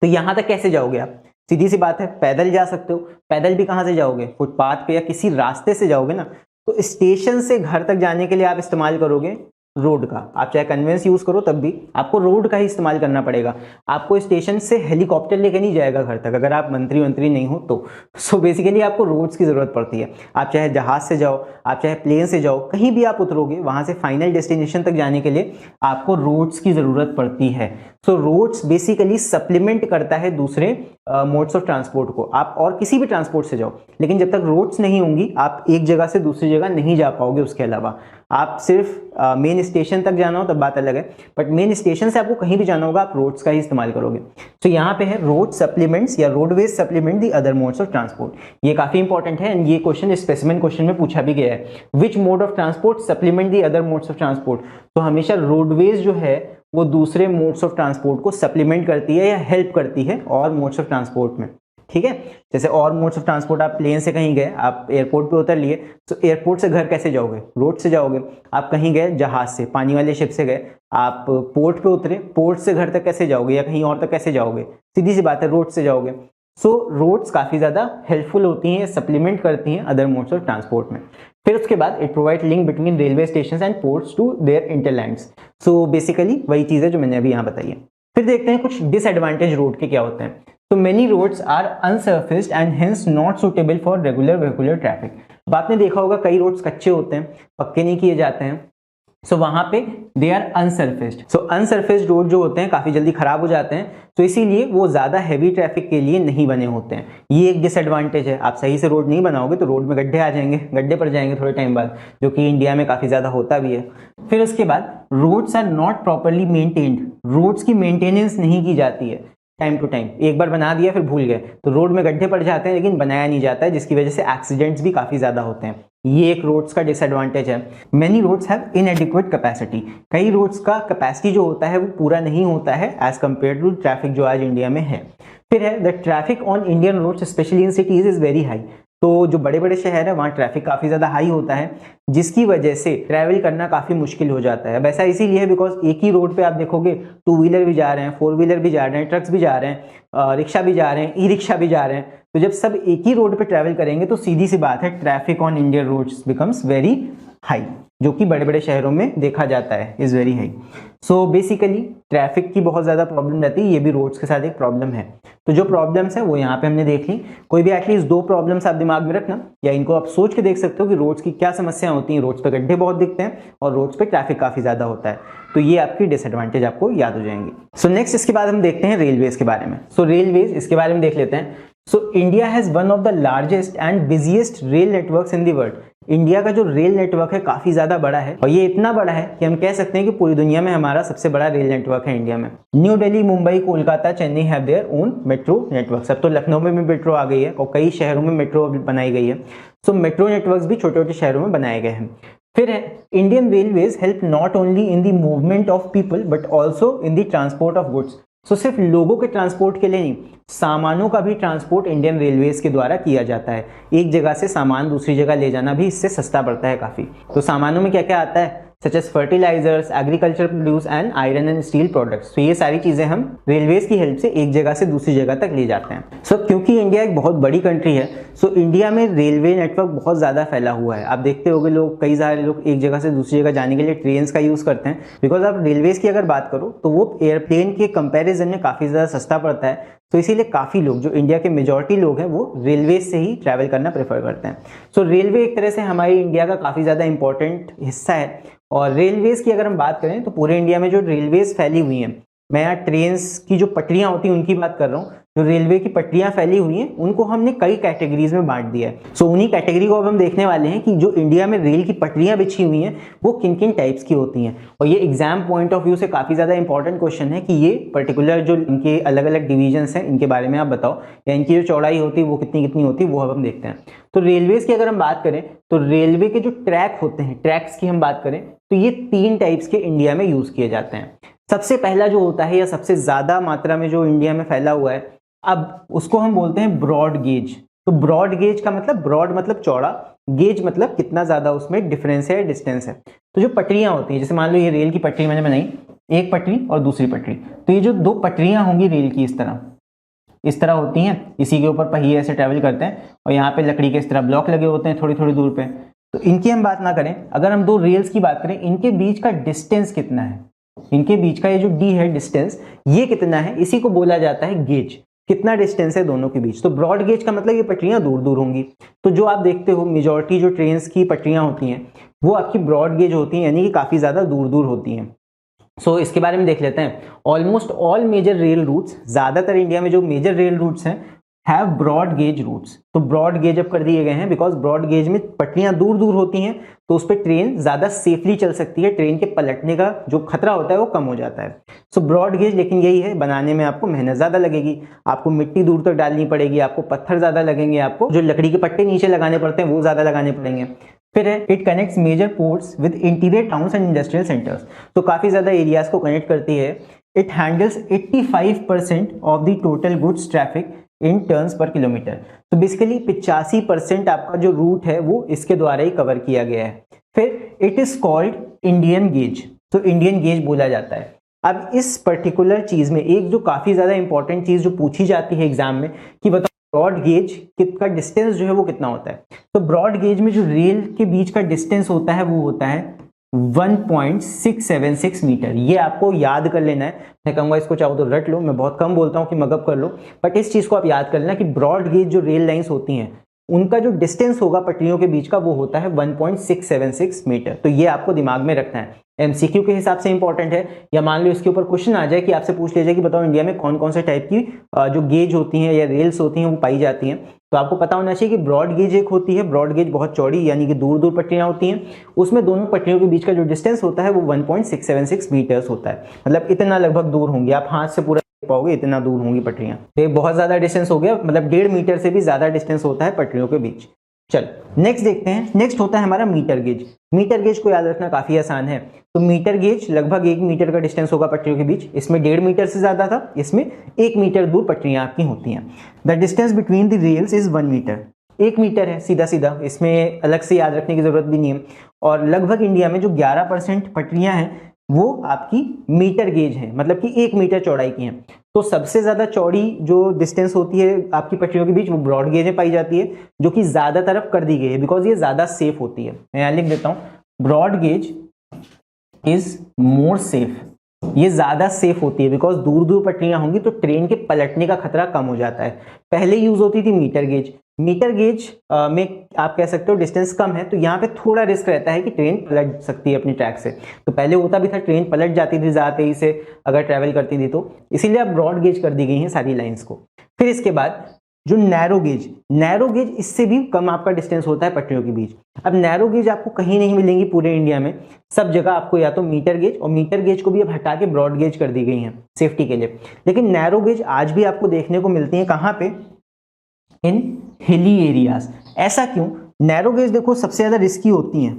तो यहाँ तक कैसे जाओगे आप? सीधी सी बात है, पैदल जा सकते हो। पैदल भी कहाँ से जाओगे? फुटपाथ पे या किसी रास्ते से जाओगे ना। तो स्टेशन से घर तक जाने के लिए आप इस्तेमाल करोगे रोड का। आप चाहे कन्वेंस यूज करो तब भी आपको रोड का ही इस्तेमाल करना पड़ेगा। आपको स्टेशन से हेलीकॉप्टर लेके नहीं जाएगा घर तक, अगर आप मंत्री नहीं हो तो। सो बेसिकली आपको रोड्स की जरूरत पड़ती है। आप चाहे जहाज से जाओ, आप चाहे प्लेन से जाओ, कहीं भी आप उतरोगे वहां से फाइनल डेस्टिनेशन तक जाने के लिए आपको रोड्स की जरूरत पड़ती है। सो रोड्स बेसिकली सप्लीमेंट करता है दूसरे मोड्स ऑफ ट्रांसपोर्ट को। आप और किसी भी ट्रांसपोर्ट से जाओ, लेकिन जब तक रोड्स नहीं होंगी आप एक जगह से दूसरी जगह नहीं जा पाओगे। उसके अलावा आप सिर्फ मेन स्टेशन तक जाना हो तब बात अलग है, बट मेन स्टेशन से आपको कहीं भी जाना होगा आप रोड्स का ही इस्तेमाल करोगे। तो यहाँ पे है रोड सप्लीमेंट्स या roadways supplement the other modes of transport. ये काफी इंपॉर्टेंट है एंड ये क्वेश्चन स्पेसिमेन क्वेश्चन में पूछा भी गया है। Which mode of transport supplement the other modes of transport. तो हमेशा रोडवेज जो है वो दूसरे मोड्स ऑफ ट्रांसपोर्ट को सप्लीमेंट करती है या हेल्प करती है और मोड्स ऑफ ट्रांसपोर्ट में। ठीक है, जैसे और मोड्स ऑफ ट्रांसपोर्ट, आप प्लेन से कहीं गए, आप एयरपोर्ट पे उतर लिए, तो एयरपोर्ट से घर कैसे जाओगे? रोड से जाओगे। आप कहीं गए जहाज से, पानी वाले शिप से गए, आप पोर्ट पे उतरे, पोर्ट से घर तक कैसे जाओगे या कहीं और तक कैसे जाओगे? सीधी सी बात है, रोड से जाओगे। सो रोड्स काफी ज्यादा हेल्पफुल होती हैं, सप्लीमेंट करती हैं अदर मोड्स ऑफ ट्रांसपोर्ट में। फिर उसके बाद it provide link between railway station and ports to their hinterlands. So basically वही चीज है जो मैंने अभी यहाँ बताई है। फिर देखते हैं कुछ डिसएडवांटेज रोड के क्या होते हैं। तो many roads are unsurfaced and hence not suitable for regular vehicular traffic. अब आपने देखा होगा कई रोड्स कच्चे होते हैं, पक्के नहीं किए जाते हैं, सो वहां पे दे आर अनसर्फेस्ड। सो अनसर्फेस्ड रोड जो होते हैं काफी जल्दी खराब हो जाते हैं, तो इसीलिए वो ज्यादा हैवी ट्रैफिक के लिए नहीं बने होते हैं। ये एक डिसएडवांटेज है, आप सही से रोड नहीं बनाओगे तो रोड में गड्ढे आ जाएंगे, गड्ढे पड़ जाएंगे थोड़े टाइम बाद, जो कि इंडिया में काफी ज्यादा होता भी है। फिर उसके बाद roads are not properly maintained, roads की मेंटेनेंस नहीं की जाती है टाइम टू टाइम। एक बार बना दिया फिर भूल गए तो रोड में गड्ढे पड़ जाते हैं, लेकिन बनाया नहीं जाता है, जिसकी वजह से एक्सीडेंट्स भी काफी ज्यादा होते हैं। ये एक रोड्स का डिसएडवांटेज है। Many roads have inadequate capacity, कई रोड्स का कैपेसिटी जो होता है वो पूरा नहीं होता है एज कंपेयर टू ट्रैफिक जो आज इंडिया में है। फिर है the traffic on Indian roads specially in cities is very high. तो जो बड़े बड़े शहर है वहाँ ट्रैफिक काफी ज्यादा हाई होता है, जिसकी वजह से ट्रैवल करना काफी मुश्किल हो जाता है। वैसा इसीलिए है बिकॉज एक ही रोड पे आप देखोगे टू व्हीलर भी जा रहे हैं, फोर व्हीलर भी जा रहे हैं, ट्रक्स भी जा रहे हैं, रिक्शा भी जा रहे हैं, ई रिक्शा भी जा रहे हैं। तो जब सब एक ही रोड पे ट्रैवल करेंगे तो सीधी सी बात है traffic on Indian roads becomes very high, जो कि बड़े बड़े शहरों में देखा जाता है, is very high. So basically traffic की बहुत ज्यादा प्रॉब्लम रहती है, ये भी रोड्स के साथ एक प्रॉब्लम है। तो जो प्रॉब्लम्स है वो यहाँ पे हमने देख ली। कोई भी एटलीस्ट 2 प्रॉब्लम्स आप दिमाग में रखना, या इनको आप सोच के देख सकते हो कि रोड्स की क्या समस्या होती हैं। रोड्स पे गड्ढे बहुत दिखते हैं और रोड्स पे ट्रैफिक काफी ज्यादा होता है, तो ये आपकी डिसएडवांटेज आपको याद हो जाएंगे। सो नेक्स्ट इसके बाद हम देखते हैं रेलवेज के बारे में। सो रेलवेज इसके बारे में देख लेते हैं। So India has one of the largest and busiest rail networks in the world. India का जो रेल नेटवर्क है काफी ज्यादा बड़ा है, और ये इतना बड़ा है कि हम कह सकते हैं कि पूरी दुनिया में हमारा सबसे बड़ा रेल नेटवर्क है इंडिया में। New Delhi, Mumbai, Kolkata, Chennai have their own metro network. अब तो लखनऊ में भी मेट्रो आ गई है और कई शहरों में मेट्रो बनाई गई है। सो मेट्रो नेटवर्क्स भी छोटे छोटे शहरों में बनाए गए हैं। फिर है Indian railways help not only in the movement of people but also in the transport of goods. So सिर्फ लोगों के ट्रांसपोर्ट के लिए नहीं, सामानों का भी ट्रांसपोर्ट इंडियन रेलवेज के द्वारा किया जाता है। एक जगह से सामान दूसरी जगह ले जाना भी इससे सस्ता पड़ता है काफी। तो सामानों में क्या क्या आता है, such as fertilisers, agriculture produce and iron and steel products. तो ये सारी चीजें हम रेलवेज की हेल्प से एक जगह से दूसरी जगह तक ले जाते हैं। सो क्योंकि इंडिया एक बहुत बड़ी कंट्री है, सो इंडिया में रेलवे नेटवर्क बहुत ज्यादा फैला हुआ है। आप देखते होंगे लोग, कई सारे लोग एक जगह से दूसरी जगह जाने के लिए ट्रेन का यूज करते हैं, बिकॉज आप रेलवेज की अगर बात करो तो वो एयरप्लेन के कंपेरिजन में काफी ज्यादा सस्ता पड़ता है। तो इसीलिए काफी लोग, जो इंडिया के मेजॉरिटी लोग हैं, वो रेलवे से ही ट्रैवल करना प्रेफर करते हैं। सो रेलवे एक तरह से हमारी इंडिया का काफी ज्यादा इंपॉर्टेंट हिस्सा है। और रेलवेज की अगर हम बात करें तो पूरे इंडिया में जो रेलवेज फैली हुई हैं, मैं यहाँ ट्रेन्स की जो पटरियां होती हैं उनकी बात कर रहा हूँ, जो रेलवे की पटरियां फैली हुई हैं उनको हमने कई कैटेगरीज में बांट दिया है। सो उन्हीं कैटेगरी को अब हम देखने वाले हैं कि जो इंडिया में रेल की पटरियां बिछी हुई हैं वो किन किन टाइप्स की होती हैं। और ये एग्जाम पॉइंट ऑफ व्यू से काफी ज्यादा इंपॉर्टेंट क्वेश्चन है कि ये पर्टिकुलर जो इनके अलग अलग डिविजन्स हैं इनके बारे में आप बताओ, या इनकी जो चौड़ाई होती है वो कितनी कितनी होती है, वो अब हम देखते हैं। तो रेलवेज की अगर हम बात करें तो रेलवे के जो ट्रैक होते हैं, ट्रैक्स की हम बात करें तो ये 3 टाइप्स के इंडिया में यूज किए जाते हैं। सबसे पहला जो होता है, या सबसे ज्यादा मात्रा में जो इंडिया में फैला हुआ है, अब उसको हम बोलते हैं ब्रॉड गेज। तो ब्रॉड गेज का मतलब, ब्रॉड मतलब चौड़ा, गेज मतलब कितना ज्यादा उसमें डिफरेंस है, डिस्टेंस है। तो जो पटरियां होती हैं, जैसे मान लो ये रेल की पटरी मैंने बनाई, एक पटरी और दूसरी पटरी, तो ये जो 2 पटरियां होंगी रेल की इस तरह होती हैं, इसी के ऊपर पहिए ऐसे ट्रैवल करते हैं, और यहाँ पे लकड़ी के इस तरह ब्लॉक लगे होते हैं थोड़ी थोड़ी दूर पे। तो इनकी हम बात ना करें, अगर हम 2 रेल्स की बात करें, इनके बीच का डिस्टेंस कितना है, इनके बीच का ये जो डी है डिस्टेंस, ये कितना है, इसी को बोला जाता है गेज। कितना डिस्टेंस है दोनों के बीच। तो ब्रॉड गेज का मतलब ये पटरियां दूर दूर होंगी। तो जो आप देखते हो मेजॉरिटी जो ट्रेन की पटरियां होती हैं वो आपकी ब्रॉड गेज होती हैं, यानी कि काफी ज्यादा दूर दूर होती हैं। सो इसके बारे में देख लेते हैं। Almost all major rail routes, ज्यादातर इंडिया में जो मेजर रेल रूट्स हैं, हैव ब्रॉड गेज रूट्स। तो ब्रॉड गेज अब कर दिए गए हैं बिकॉज ब्रॉड गेज में पटरियां दूर दूर होती हैं, तो उस पर ट्रेन ज्यादा सेफली चल सकती है, ट्रेन के पलटने का जो खतरा होता है वो कम हो जाता है। सो ब्रॉड गेज, लेकिन यही है, बनाने में आपको मेहनत ज्यादा लगेगी, आपको मिट्टी दूर तक डालनी पड़ेगी, आपको पत्थर ज्यादा लगेंगे, आपको जो लकड़ी के पट्टे नीचे लगाने पड़ते हैं वो ज्यादा लगाने पड़ेंगे। फिर है it connects major ports with interior towns and industrial centres. तो काफी ज्यादा एरियाज को कनेक्ट करती है। It handles 85% of the total goods traffic in terms per kilometre. तो बेसिकली 85% आपका जो रूट है वो इसके द्वारा ही कवर किया गया है। फिर it is called Indian gauge. तो इंडियन गेज बोला जाता है। अब इस पर्टिकुलर चीज में एक जो काफी ज्यादा इंपॉर्टेंट चीज जो पूछी जाती है एग्जाम में कि बताओ ब्रॉड गेज का डिस्टेंस जो है वो कितना होता है। तो ब्रॉड गेज में जो रेल के बीच का डिस्टेंस होता है वो होता है 1.676 मीटर। ये आपको याद कर लेना है। मैं कहूँगा इसको चाहो तो रट लो, मैं बहुत कम बोलता हूँ कि मगअप कर लो, बट इस चीज़ को आप याद कर लेना कि ब्रॉड गेज जो रेल लाइंस होती हैं उनका जो डिस्टेंस होगा पटरियों के बीच का वो होता है 1.676 मीटर। तो ये आपको दिमाग में रखना है, एमसीक्यू के हिसाब से इंपॉर्टेंट है, या मान लो इसके ऊपर क्वेश्चन आ जाए कि आपसे पूछ लिया जाए कि बताओ इंडिया में कौन कौन से टाइप की जो गेज होती हैं या रेल्स होती हैं वो पाई जाती हैं। तो आपको पता होना चाहिए कि ब्रॉड गेज एक होती है, ब्रॉड गेज बहुत चौड़ी यानी कि दूर दूर पटरियां होती हैं, उसमें दोनों पटरियों के बीच का जो डिस्टेंस होता है वो 1.676 मीटर्स होता है। मतलब इतना लगभग दूर होंगे, आप हाथ से पूरा पाओगे इतना दूर होंगी पटरियां। तो ये बहुत ज्यादा डिस्टेंस हो गया, मतलब 1.5 मीटर से भी ज्यादा डिस्टेंस होता है पटरियों के बीच। चलो नेक्स्ट देखते हैं। नेक्स्ट होता है हमारा मीटर गेज। मीटर गेज को याद रखना काफी आसान है। तो मीटर गेज लगभग 1 मीटर का डिस्टेंस होगा पटरियों के बीच, इसमें 1.5 मीटर से ज्यादा था, इसमें 1 मीटर दूर पटरियां आपकी होती हैं। The distance between the rails is 1 metre. 1 metre है सीधा सीधा, इसमें अलग से याद रखने की जरूरत भी नहीं है। और लगभग इंडिया में जो 11% पटरियां हैं वो आपकी मीटर गेज हैं, मतलब कि 1 मीटर चौड़ाई की हैं। तो सबसे ज्यादा चौड़ी जो डिस्टेंस होती है आपकी पटरियों के बीच वो ब्रॉड गेज में पाई जाती है, जो कि ज्यादा तरफ कर दी गई है बिकॉज ये ज्यादा सेफ होती है। मैं यहां लिख देता हूं, broad gauge is more safe. ये ज्यादा सेफ होती है बिकॉज दूर दूर पटरियां होंगी तो ट्रेन के पलटने का खतरा कम हो जाता है। पहले यूज होती थी मीटर गेज। मीटर गेज में आप कह सकते हो डिस्टेंस कम है, तो यहाँ पे थोड़ा रिस्क रहता है कि ट्रेन पलट सकती है अपनी ट्रैक से। तो पहले होता भी था, ट्रेन पलट जाती थी ज्यादा तेजी से अगर ट्रेवल करती थी, तो इसीलिए अब ब्रॉड गेज कर दी गई हैं सारी लाइंस को। फिर इसके बाद जो नैरो गेज, नैरो गेज इससे भी कम आपका डिस्टेंस होता है पटरियों के बीच। अब नैरो गेज आपको कहीं नहीं मिलेंगी पूरे इंडिया में, सब जगह आपको या तो मीटर गेज, और मीटर गेज को भी अब हटा के ब्रॉड गेज कर दी गई हैं सेफ्टी के लिए। लेकिन नैरो गेज आज भी आपको देखने को मिलती है कहाँ पे, इन हिली एरियाज। ऐसा क्यों? नैरो गेज देखो सबसे ज्यादा रिस्की होती हैं,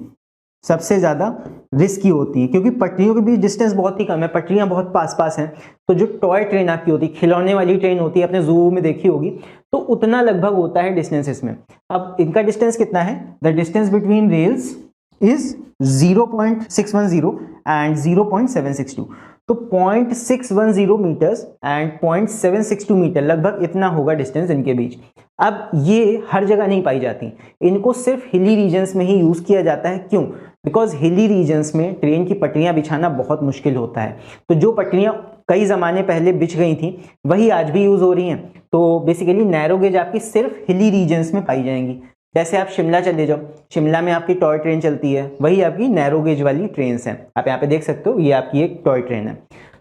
सबसे ज्यादा रिस्की होती है क्योंकि पटरियों के बीच डिस्टेंस बहुत ही कम है, पटरियां बहुत पास पास हैं। तो जो टॉय ट्रेन आपकी होती है, खिलौने वाली ट्रेन होती है, अपने जू में देखी होगी, तो उतना लगभग होता है डिस्टेंस इसमें। अब इनका डिस्टेंस कितना है? The distance between rails is 0.610 and 0.762। तो 0.610 मीटर्स एंड 0.762 मीटर, लगभग इतना होगा डिस्टेंस इनके बीच। अब ये हर जगह नहीं पाई जाती, इनको सिर्फ हिली रीजन्स में ही यूज किया जाता है। क्यों? बिकॉज हिली रीजन्स में ट्रेन की पटरियां बिछाना बहुत मुश्किल होता है। तो जो पटरियां कई जमाने पहले बिछ गई थी वही आज भी यूज हो रही हैं। तो बेसिकली नैरो गेज आपकी सिर्फ हिली रीजन्स में पाई जाएंगी। जैसे आप शिमला चले जाओ, शिमला में आपकी टॉय ट्रेन चलती है, वही आपकी नैरो गेज वाली ट्रेन हैं। आप यहाँ पे देख सकते हो, ये आपकी एक टॉय ट्रेन है।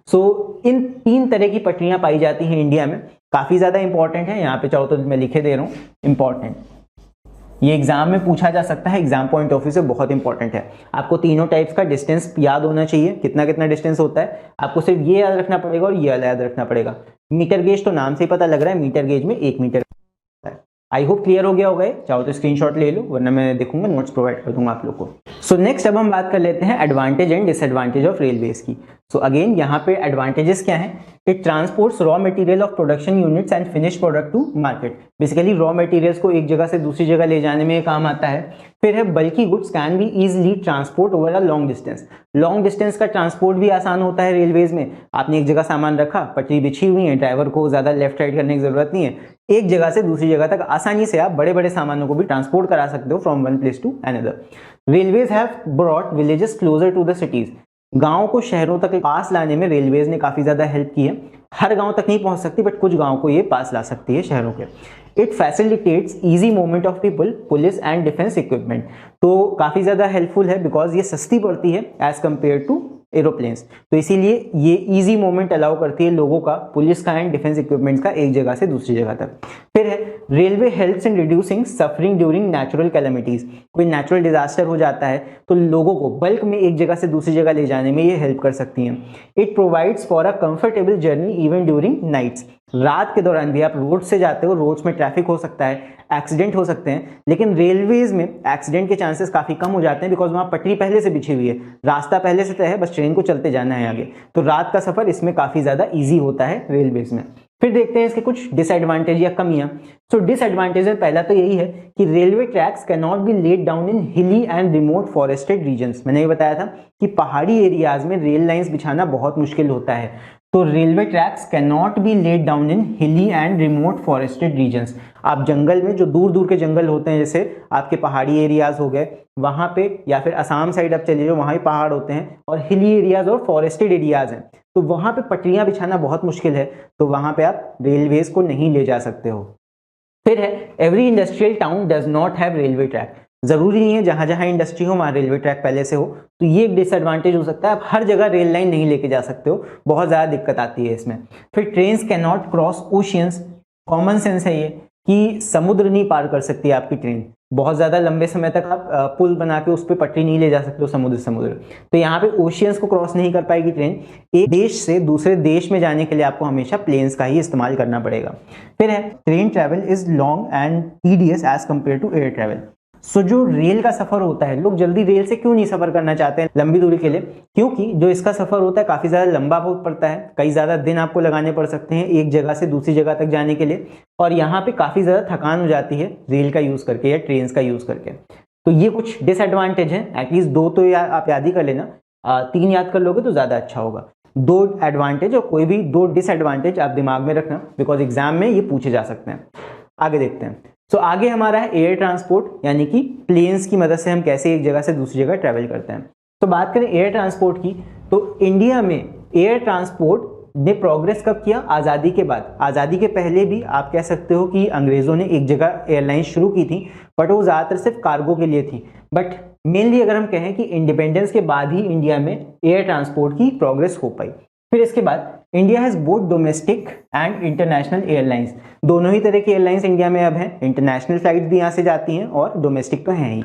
सो इन 3 तरह की पटरियां पाई जाती हैं इंडिया में, काफी ज्यादा इंपॉर्टेंट है। यहाँ पे चाहो तो मैं लिखे दे रहा हूँ इंपॉर्टेंट, ये एग्जाम में पूछा जा सकता है, एग्जाम पॉइंट ऑफ व्यू से बहुत इंपॉर्टेंट है। आपको तीनों टाइप्स का डिस्टेंस याद होना चाहिए, कितना कितना डिस्टेंस होता है। आपको सिर्फ ये याद रखना पड़ेगा और ये याद रखना पड़ेगा। मीटर गेज तो नाम से ही पता लग रहा है, मीटर गेज में 1 मीटर। आई होप क्लियर हो गया होगा। चाहो तो स्क्रीनशॉट ले लो, वरना मैं देखूंगा नोट्स प्रोवाइड कर दूंगा आप लोग को। सो नेक्स्ट अब हम बात कर लेते हैं advantage and disadvantage of railways की। सो अगेन यहाँ पे एडवांटेजेस क्या हैं? It transports raw material of production units and finish product to market. Basically raw materials को एक जगह से दूसरी जगह ले जाने में काम आता है। फिर है बल्कि goods can be easily transport over a long distance. Long distance का ट्रांसपोर्ट भी आसान होता है रेलवेज में। आपने एक जगह सामान रखा, पटरी बिछी हुई है, ड्राइवर को ज्यादा लेफ्ट राइट करने की जरूरत नहीं है, एक जगह से दूसरी जगह तक आसानी से आप बड़े बड़े सामानों को भी ट्रांसपोर्ट करा सकते हो from one place to another. Railways have brought villages closer to the cities. गांव को शहरों तक पास लाने में रेलवेज ने काफी ज्यादा हेल्प की है। हर गांव तक नहीं पहुंच सकती, बट कुछ गांव को ये पास ला सकती है शहरों के। It facilitates easy movement of people, police and defence equipment. तो काफी ज्यादा हेल्पफुल है बिकॉज ये सस्ती पड़ती है एज कंपेयर टू एरोप्लेन्स। तो इसीलिए ये इजी मूवमेंट अलाउ करती है लोगों का, पुलिस का एंड डिफेंस इक्विपमेंट्स का, एक जगह से दूसरी जगह तक। फिर है railway helps in reducing suffering during natural calamities. कोई नेचुरल डिजास्टर हो जाता है तो लोगों को बल्क में एक जगह से दूसरी जगह ले जाने में ये हेल्प कर सकती हैं। It provides for a comfortable journey even during nights. रात के दौरान भी आप रोड से जाते हो, रोड्स में ट्रैफिक हो सकता है, एक्सीडेंट हो सकते हैं, लेकिन रेलवेज में एक्सीडेंट के चांसेस काफी कम हो जाते हैं बिकॉज वहां पटरी पहले से बिछी हुई है, रास्ता पहले से तय है, बस ट्रेन को चलते जाना है आगे। तो रात का सफर इसमें काफी ज्यादा इजी होता है रेलवेज में। फिर देखते हैं इसके कुछ डिसएडवांटेज या कमियां। सो डिसएडवांटेज में पहला तो यही है कि railway tracks can not B laid down in हिली एंड रिमोट फॉरेस्टेड रीजन्स। मैंने ये बताया था कि पहाड़ी एरियाज में रेल लाइंस बिछाना बहुत मुश्किल होता है। तो railway tracks can not B laid down in हिली एंड रिमोट फॉरेस्टेड रीजन्स। आप जंगल में, जो दूर दूर के जंगल होते हैं, जैसे आपके पहाड़ी एरियाज हो गए वहाँ पे, या फिर असम साइड आप चलिए वहाँ भी पहाड़ होते हैं, और हिली एरियाज और फॉरेस्टेड एरियाज हैं, तो वहाँ पे पटरियाँ बिछाना बहुत मुश्किल है, तो वहाँ पे आप रेलवेज को नहीं ले जा सकते हो। फिर है every industrial town does not have railway track. जरूरी नहीं है जहां जहां इंडस्ट्री हो वहां रेलवे ट्रैक पहले से हो, तो ये एक डिसएडवांटेज हो सकता है। आप हर जगह रेल लाइन नहीं लेके जा सकते हो, बहुत ज्यादा दिक्कत आती है इसमें। फिर trains can not cross oceans. Common sense है ये कि समुद्र नहीं पार कर सकती आपकी ट्रेन, बहुत ज्यादा लंबे समय तक आप पुल बना के उस पर पटरी नहीं ले जा सकते हो समुद्र। तो यहाँ पे ओशियंस को क्रॉस नहीं कर पाएगी ट्रेन। एक देश से दूसरे देश में जाने के लिए आपको हमेशा प्लेन्स का ही इस्तेमाल करना पड़ेगा। फिर है train travel is long and tedious as compare to air travel. So जो रेल का सफर होता है, लोग जल्दी रेल से क्यों नहीं सफर करना चाहते हैं लंबी दूरी के लिए? क्योंकि जो इसका सफर होता है काफी ज्यादा लंबा बहुत पड़ता है, कई ज्यादा दिन आपको लगाने पड़ सकते हैं एक जगह से दूसरी जगह तक जाने के लिए, और यहाँ पे काफी ज्यादा थकान हो जाती है रेल का यूज करके या ट्रेन का यूज करके। तो ये कुछ डिसएडवांटेज है, एटलीस्ट 2 तो आप याद ही कर लेना, 3 याद कर लोगे तो ज्यादा अच्छा होगा। 2 एडवांटेज और कोई भी 2 डिसएडवांटेज आप दिमाग में रखना, बिकॉज एग्जाम में ये पूछे जा सकते हैं। आगे देखते हैं। सो आगे हमारा है एयर ट्रांसपोर्ट, यानी कि प्लेन्स की मदद से हम कैसे एक जगह से दूसरी जगह ट्रेवल करते हैं। तो बात करें एयर ट्रांसपोर्ट की, तो इंडिया में एयर ट्रांसपोर्ट ने प्रोग्रेस कब किया? आज़ादी के बाद। आज़ादी के पहले भी आप कह सकते हो कि अंग्रेज़ों ने एक जगह एयरलाइन शुरू की थी, बट वो ज़्यादातर सिर्फ कार्गो के लिए थी। बट मेनली अगर हम कहें कि इंडिपेंडेंस के बाद ही इंडिया में एयर ट्रांसपोर्ट की प्रोग्रेस हो पाई। फिर इसके बाद India has both domestic and international airlines. दोनों ही तरह की एयरलाइंस इंडिया में अब हैं, इंटरनेशनल फ्लाइट भी यहाँ से जाती हैं और डोमेस्टिक तो हैं ही।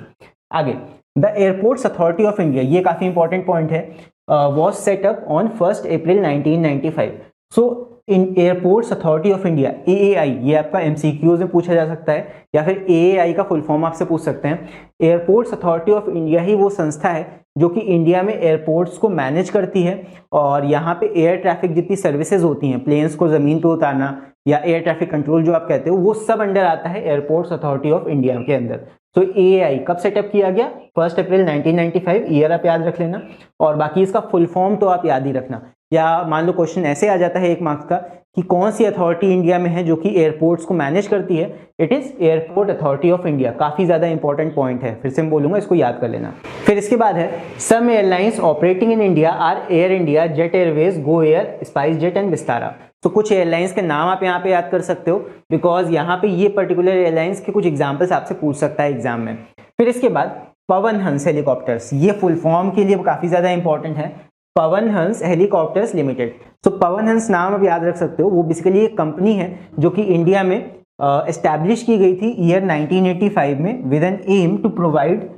आगे the airports authority of India, ये काफी इंपॉर्टेंट पॉइंट है, was set up on 1 April 1995। So in airports authority of India, AAI, ये आपका MCQs में पूछा जा सकता है, या फिर AAI का फुल फॉर्म आपसे पूछ सकते हैं। एयरपोर्ट्स अथॉरिटी ऑफ इंडिया ही वो संस्था है जो कि इंडिया में एयरपोर्ट्स को मैनेज करती है, और यहाँ पे एयर ट्रैफिक जितनी सर्विसेज होती हैं, प्लेन्स को जमीन पे उतारना या एयर ट्रैफिक कंट्रोल जो आप कहते हो, वो सब अंडर आता है एयरपोर्ट्स अथॉरिटी ऑफ इंडिया के अंदर। तो AAI कब सेटअप किया गया? 1 अप्रैल 1995, ईयर आप याद रख लेना, और बाकी इसका फुल फॉर्म तो आप याद ही रखना। या मान लो क्वेश्चन ऐसे आ जाता है 1 मार्क्स का कि कौन सी अथॉरिटी इंडिया में है जो कि एयरपोर्ट्स को मैनेज करती है? It is airport authority of India. काफी ज्यादा इंपॉर्टेंट पॉइंट है, फिर से मैं बोलूंगा, इसको याद कर लेना। फिर इसके बाद है some airlines operating in India are Air India, Jet Airways, Go Air, SpiceJet and Vistara. तो कुछ एयरलाइंस के नाम आप यहाँ पे याद कर सकते हो, बिकॉज यहाँ पे ये पर्टिकुलर एयरलाइंस के कुछ एग्जाम्पल्स आपसे पूछ सकता है एग्जाम में। फिर इसके बाद पवन हंस हेलीकॉप्टर्स, ये फुल फॉर्म के लिए काफी ज्यादा इंपॉर्टेंट है, पवन हंस हेलीकॉप्टर्स लिमिटेड। तो पवन हंस नाम आप याद रख सकते हो, वो बेसिकली एक कंपनी है जो कि इंडिया में एस्टैब्लिश की गई थी ईयर 1985 में, with an aim to provide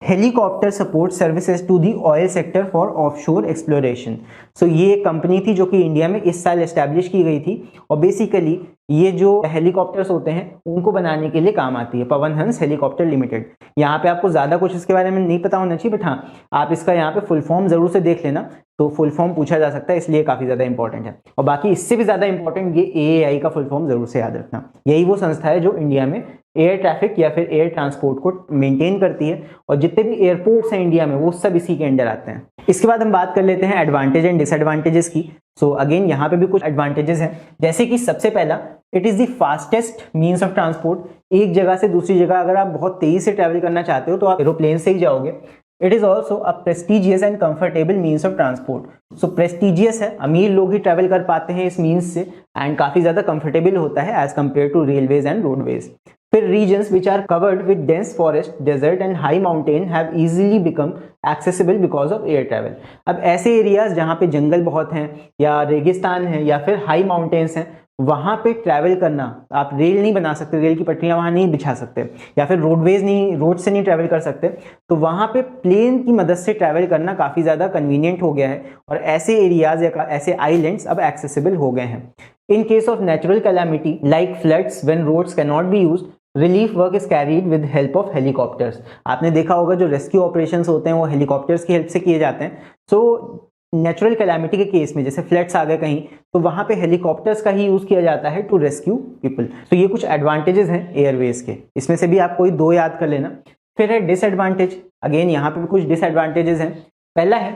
helicopter support services to the oil sector for offshore exploration. So ये एक कंपनी थी जो कि इंडिया में इस साल एस्टैब्लिश की गई थी, और बेसिकली ये जो हेलीकॉप्टर्स होते हैं उनको बनाने के लिए काम आती है, पवन हंस हेलीकॉप्टर लिमिटेड। यहाँ पे आपको ज्यादा कुछ इसके बारे में नहीं पता होना चाहिए, बट हाँ आप इसका यहाँ पे फुल फॉर्म जरूर से देख लेना, तो फुल फॉर्म पूछा जा सकता है, इसलिए काफी ज्यादा इंपॉर्टेंट है। और बाकी इससे भी ज्यादा इंपॉर्टेंट ये AAI का फुल फॉर्म जरूर से याद रखना। यही वो संस्था है जो इंडिया में एयर ट्रैफिक या फिर एयर ट्रांसपोर्ट को मेंटेन करती है, और जितने भी एयरपोर्ट्स हैं इंडिया में वो सब इसी के अंडर आते हैं। इसके बाद हम बात कर लेते हैं एडवांटेज एंड डिसएडवांटेजेस की। सो अगेन यहाँ पे भी कुछ एडवांटेजेस हैं, जैसे कि सबसे पहला, it is the fastest means of transport. एक जगह से दूसरी जगह अगर आप बहुत तेजी से ट्रैवल करना चाहते हो तो आप एरोप्लेन से ही जाओगे। It is also a prestigious and comfortable means of transport. So prestigious है, अमीर लोग ही ट्रैवल कर पाते हैं इस मीन्स से, एंड काफी ज्यादा कंफर्टेबल होता है as compare to railways and roadways. फिर regions which are covered with dense forest, desert and high mountain have easily become accessible because of air travel। अब ऐसे एरियाज जहाँ पे जंगल बहुत हैं या रेगिस्तान है या फिर हाई माउंटेन्स हैं, वहां पे ट्रैवल करना, आप रेल नहीं बना सकते, रेल की पटरियां वहां नहीं बिछा सकते, या फिर रोडवेज नहीं, रोड से नहीं ट्रैवल कर सकते, तो वहां पे प्लेन की मदद से ट्रैवल करना काफी ज्यादा कन्वीनियंट हो गया है, और ऐसे एरियाज या ऐसे आइलैंड्स अब एक्सेसिबल हो गए हैं। In case of natural calamity like floods when roads can not be used, relief work is carried with help of helicopters. आपने देखा होगा जो रेस्क्यू ऑपरेशंस होते हैं वो हेलीकॉप्टर्स की हेल्प से किए जाते हैं। सो नेचुरल कैलामिटी के केस में, जैसे फ्लड्स आ गए कहीं, तो वहां पे हेलीकॉप्टर्स का ही यूज किया जाता है टू रेस्क्यू पीपल। तो ये कुछ एडवांटेजेस हैं एयरवेज के, इसमें से भी आप कोई 2 याद कर लेना। फिर है डिसएडवांटेज, अगेन यहाँ पे भी कुछ डिसएडवांटेजेस हैं। पहला है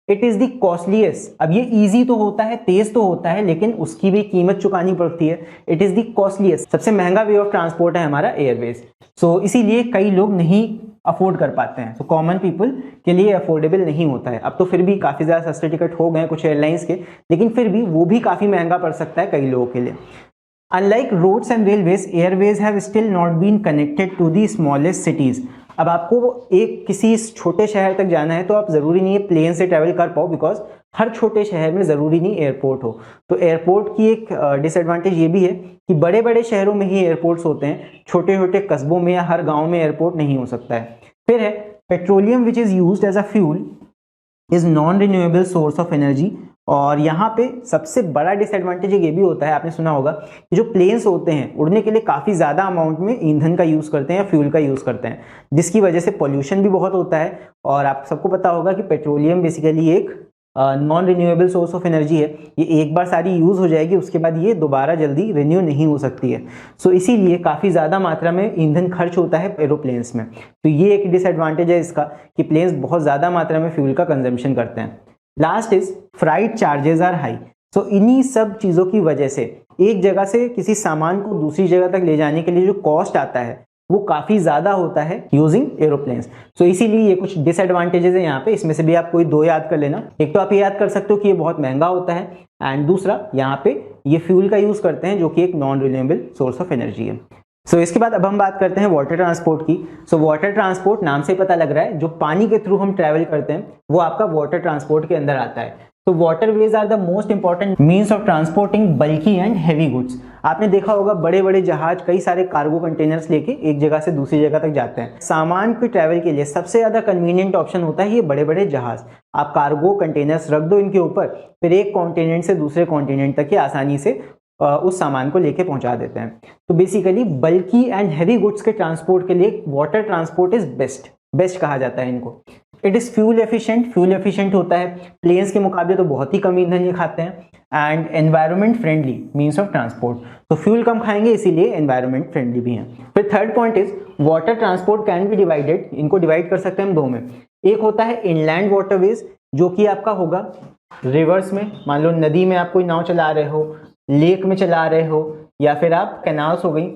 इट इज द कॉस्टलीस्ट। अब ये ईजी तो होता है, तेज तो होता है, लेकिन उसकी भी कीमत चुकानी पड़ती है। इट इज द कॉस्टलीस्ट, सबसे महंगा वे ऑफ ट्रांसपोर्ट है हमारा एयरवेज। सो इसीलिए कई लोग नहीं अफोर्ड कर पाते हैं। तो कॉमन पीपल के लिए अफोर्डेबल नहीं होता है। अब तो फिर भी काफी ज्यादा सस्ते टिकट हो गए कुछ एयरलाइंस के, लेकिन फिर भी वो भी काफी महंगा पड़ सकता है कई लोगों के लिए। Unlike roads and railways, airways have still not been connected to the smallest cities. अब आपको एक किसी छोटे शहर तक जाना है तो आप जरूरी नहीं है प्लेन से ट्रैवल कर पाओ, बिकॉज हर छोटे शहर में जरूरी नहीं एयरपोर्ट हो। तो एयरपोर्ट की एक डिसएडवांटेज ये भी है कि बड़े बड़े शहरों में ही एयरपोर्ट्स होते हैं, छोटे छोटे कस्बों में या हर गांव में एयरपोर्ट नहीं हो सकता है। फिर है petroleum which is used as a fuel is non renewable source of energy. और यहाँ पे सबसे बड़ा डिसएडवांटेज ये भी होता है, आपने सुना होगा कि जो प्लेन्स होते हैं उड़ने के लिए काफ़ी ज़्यादा अमाउंट में ईंधन का यूज़ करते हैं या फ्यूल का यूज़ करते हैं, जिसकी वजह से पोल्यूशन भी बहुत होता है। और आप सबको पता होगा कि पेट्रोलियम बेसिकली एक non renewable source of energy है। ये एक बार सारी यूज़ हो जाएगी, उसके बाद ये दोबारा जल्दी रिन्यू नहीं हो सकती है। सो इसीलिए काफ़ी ज़्यादा मात्रा में ईंधन खर्च होता है एरोप्लेन्स में। तो ये एक डिसएडवांटेज है इसका कि प्लेन्स बहुत ज़्यादा मात्रा में फ्यूल का कंजम्पशन करते हैं। Last is freight charges are high. So इन्हीं सब चीज़ों की वजह से एक जगह से किसी सामान को दूसरी जगह तक ले जाने के लिए जो कॉस्ट आता है वो काफ़ी ज़्यादा होता है यूजिंग एरोप्लेन्स। सो इसीलिए ये कुछ डिसएडवांटेजेस है यहाँ पे। इसमें से भी आप कोई दो याद कर लेना। एक तो आप ये याद कर सकते हो कि ये बहुत महंगा होता है, एंड दूसरा यहाँ पे ये फ्यूल का यूज़ करते हैं जो कि एक non renewable source of energy है। सो इसके बाद अब हम बात करते हैं वाटर ट्रांसपोर्ट की। सो वाटर ट्रांसपोर्ट नाम से पता लग रहा है जो पानी के थ्रू हम ट्रैवल करते हैं वो आपका वाटर ट्रांसपोर्ट के अंदर आता है। तो waterways are the most important means of transporting bulky and heavy goods. आपने देखा होगा बड़े बड़े जहाज कई सारे कार्गो कंटेनर्स लेके एक जगह से दूसरी जगह तक जाते हैं। सामान के ट्रैवल के लिए सबसे ज्यादा कन्वीनियंट ऑप्शन होता है ये बड़े बड़े जहाज। आप कार्गो कंटेनर्स रख दो इनके ऊपर, फिर एक कॉन्टिनेंट से दूसरे कॉन्टिनेंट तक ये आसानी से उस सामान को लेके पहुंचा देते हैं। तो basically bulky and heavy goods के ट्रांसपोर्ट के लिए वाटर ट्रांसपोर्ट इज बेस्ट कहा जाता है इनको। इट इज फ्यूल एफिशिएंट होता है, प्लेन्स के मुकाबले तो बहुत ही कम ईंधन ये खाते हैं, and environment friendly means of transport. तो फ्यूल कम खाएंगे इसीलिए एनवायरमेंट फ्रेंडली भी हैं। फिर third point is water transport can be divided. इनको डिवाइड कर सकते हैं हम दो में। एक होता है इनलैंड वाटरवेज जो कि आपका होगा रिवर्स में, मान लो नदी में आप कोई नाव चला रहे हो, लेक में चला रहे हो, या फिर आप कैनाल्स हो गई,